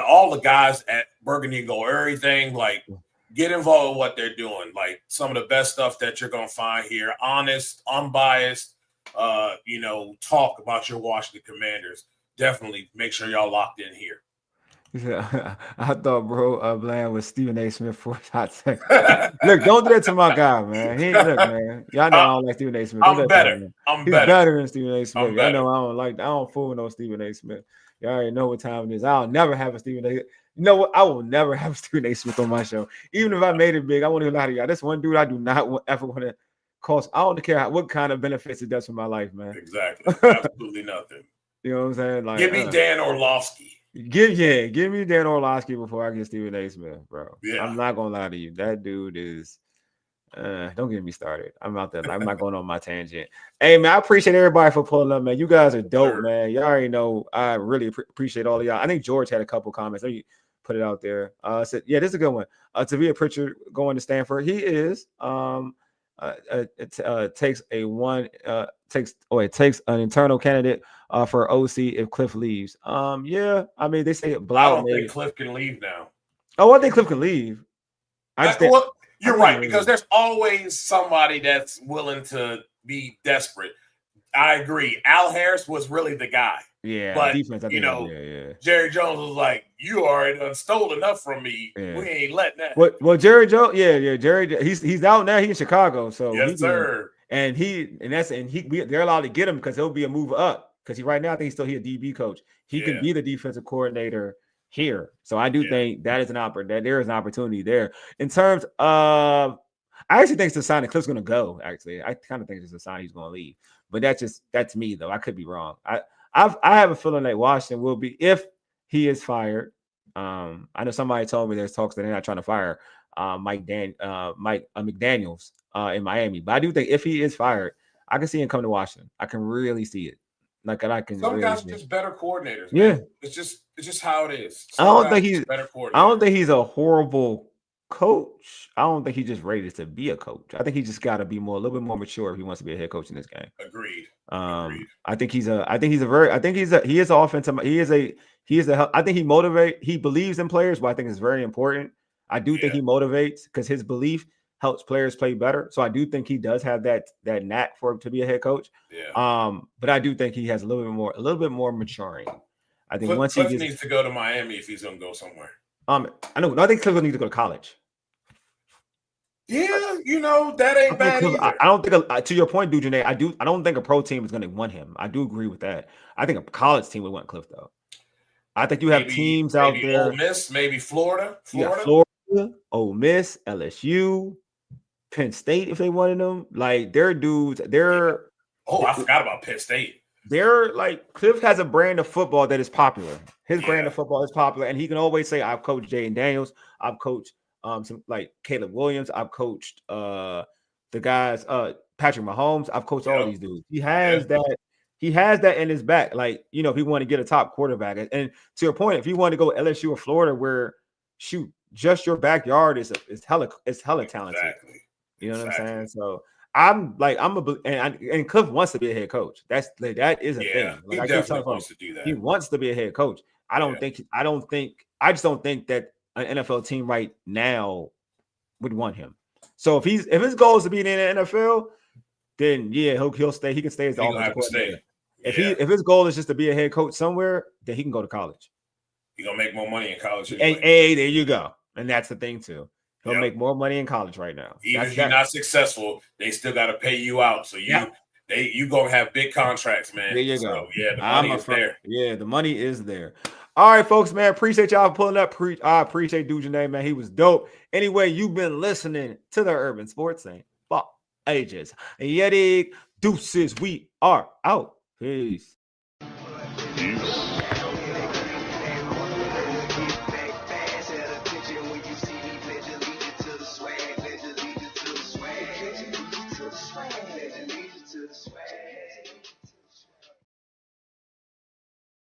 all the guys at Burgundy and Gold, everything, like, get involved with what they're doing. Like, some of the best stuff that you're going to find here, honest, unbiased, talk about your Washington Commanders. Definitely make sure y'all locked in here. Yeah, I thought Bland was Stephen A. Smith for a hot second. Look, don't do that to my guy, man. Look, man. Y'all know I don't like Stephen A. Smith. I'm better. He's better than Stephen A. Smith. I know I don't fool with no Stephen A. Smith. Y'all already know what time it is. I'll never have a Stephen A. You know what? I will never have a Stephen A. Smith on my show. Even if I made it big, I won't even lie to y'all. This one dude I do not ever want to cost. I don't care what kind of benefits it does for my life, man. Exactly. Absolutely nothing. You know what I'm saying? Like, give me Dan Orlovsky. Give me Dan Orlovsky before I get Stephen A. Smith, bro. Yeah. I'm not gonna lie to you. That dude is don't get me started. I'm out there. I'm not going on my tangent. Hey, man, I appreciate everybody for pulling up, man. You guys are dope, man. Y'all already know I really appreciate all of y'all. I think George had a couple comments. Let me put it out there. Said, yeah, this is a good one. Tavia Pritchard going to Stanford. He is it takes an internal candidate for OC if Cliff leaves. Yeah, I mean they say Blau. I don't think Cliff can leave now. Oh, I think Cliff can leave. You're right, because there's always somebody that's willing to be desperate. I agree. Al Harris was really the guy. Yeah, but defense, Jerry Jones was like, "You already done stole enough from me. Yeah. We ain't letting that." Well, Jerry Jones, Jerry, he's out now. He's in Chicago, so yes, sir. They're allowed to get him because he'll be a move up. Because right now, I think he's still a DB coach. He can be the defensive coordinator here. So I do think that is that there is an opportunity there in terms of. I actually think it's a sign that Cliff's going to go. Actually, I kind of think it's a sign he's going to leave. But that's me though. I could be wrong. I have a feeling that Washington will be if he is fired. I know somebody told me there's talks that they're not trying to fire Mike McDaniels in Miami, but I do think if he is fired, I can see him coming to Washington. I can really see it. Like I can. Some really guys see are just better coordinators. Yeah, Man. It's just how it is. I don't think he's better coordinators. I don't think he's a horrible coach. I don't think he's just ready to be a coach. I think he just got to be a little bit more mature if he wants to be a head coach in this game. Agreed. I think he is an offensive. He is a I think he believes in players, but I think it's very important. I do think he motivates because his belief helps players play better. So I do think he does have that knack for him to be a head coach. Yeah. But I do think he has a little bit more maturing. I think Cliff needs to go to Miami if he's going to go somewhere. I think Cliff needs to go to college. Yeah, that ain't bad either. I don't think, to your point, Dujunnea, I don't think a pro team is going to want him. I do agree with that. I think a college team would want Cliff though. I think you have teams out there. Ole Miss, maybe Florida. Florida, Ole Miss, LSU, Penn State if they wanted them. Like they're dudes. I forgot about Penn State. They're like Cliff has a brand of football that is popular. His brand of football is popular, and he can always say, "I've coached Jaden Daniels. I've coached some like Caleb Williams. I've coached the guys, Patrick Mahomes. I've coached all these dudes." He has that. He has that in his back. Like if he want to get a top quarterback, and to your point, if he want to go LSU or Florida, where just your backyard is hella talented. Exactly. You know what I'm saying? So. And Cliff wants to be a head coach. That is a thing. Like, he definitely wants to do that. He wants to be a head coach. I just don't think that an NFL team right now would want him. So if his goal is to be in the NFL, then he'll stay. He can stay as the offensive coordinator. If his goal is just to be a head coach somewhere, then he can go to college. You're gonna make more money in college. Anyway. Hey, there you go. And that's the thing too. He'll make more money in college right now. Even if you're not successful, they still got to pay you out. So you gonna have big contracts, man. There you go. Yeah, the money is there. Yeah, the money is there. All right, folks, man. Appreciate y'all pulling up. I appreciate Dujunnea, man. He was dope. Anyway, you've been listening to the Urban Sports Scene for ages. Yeti deuces. We are out. Peace. Swag.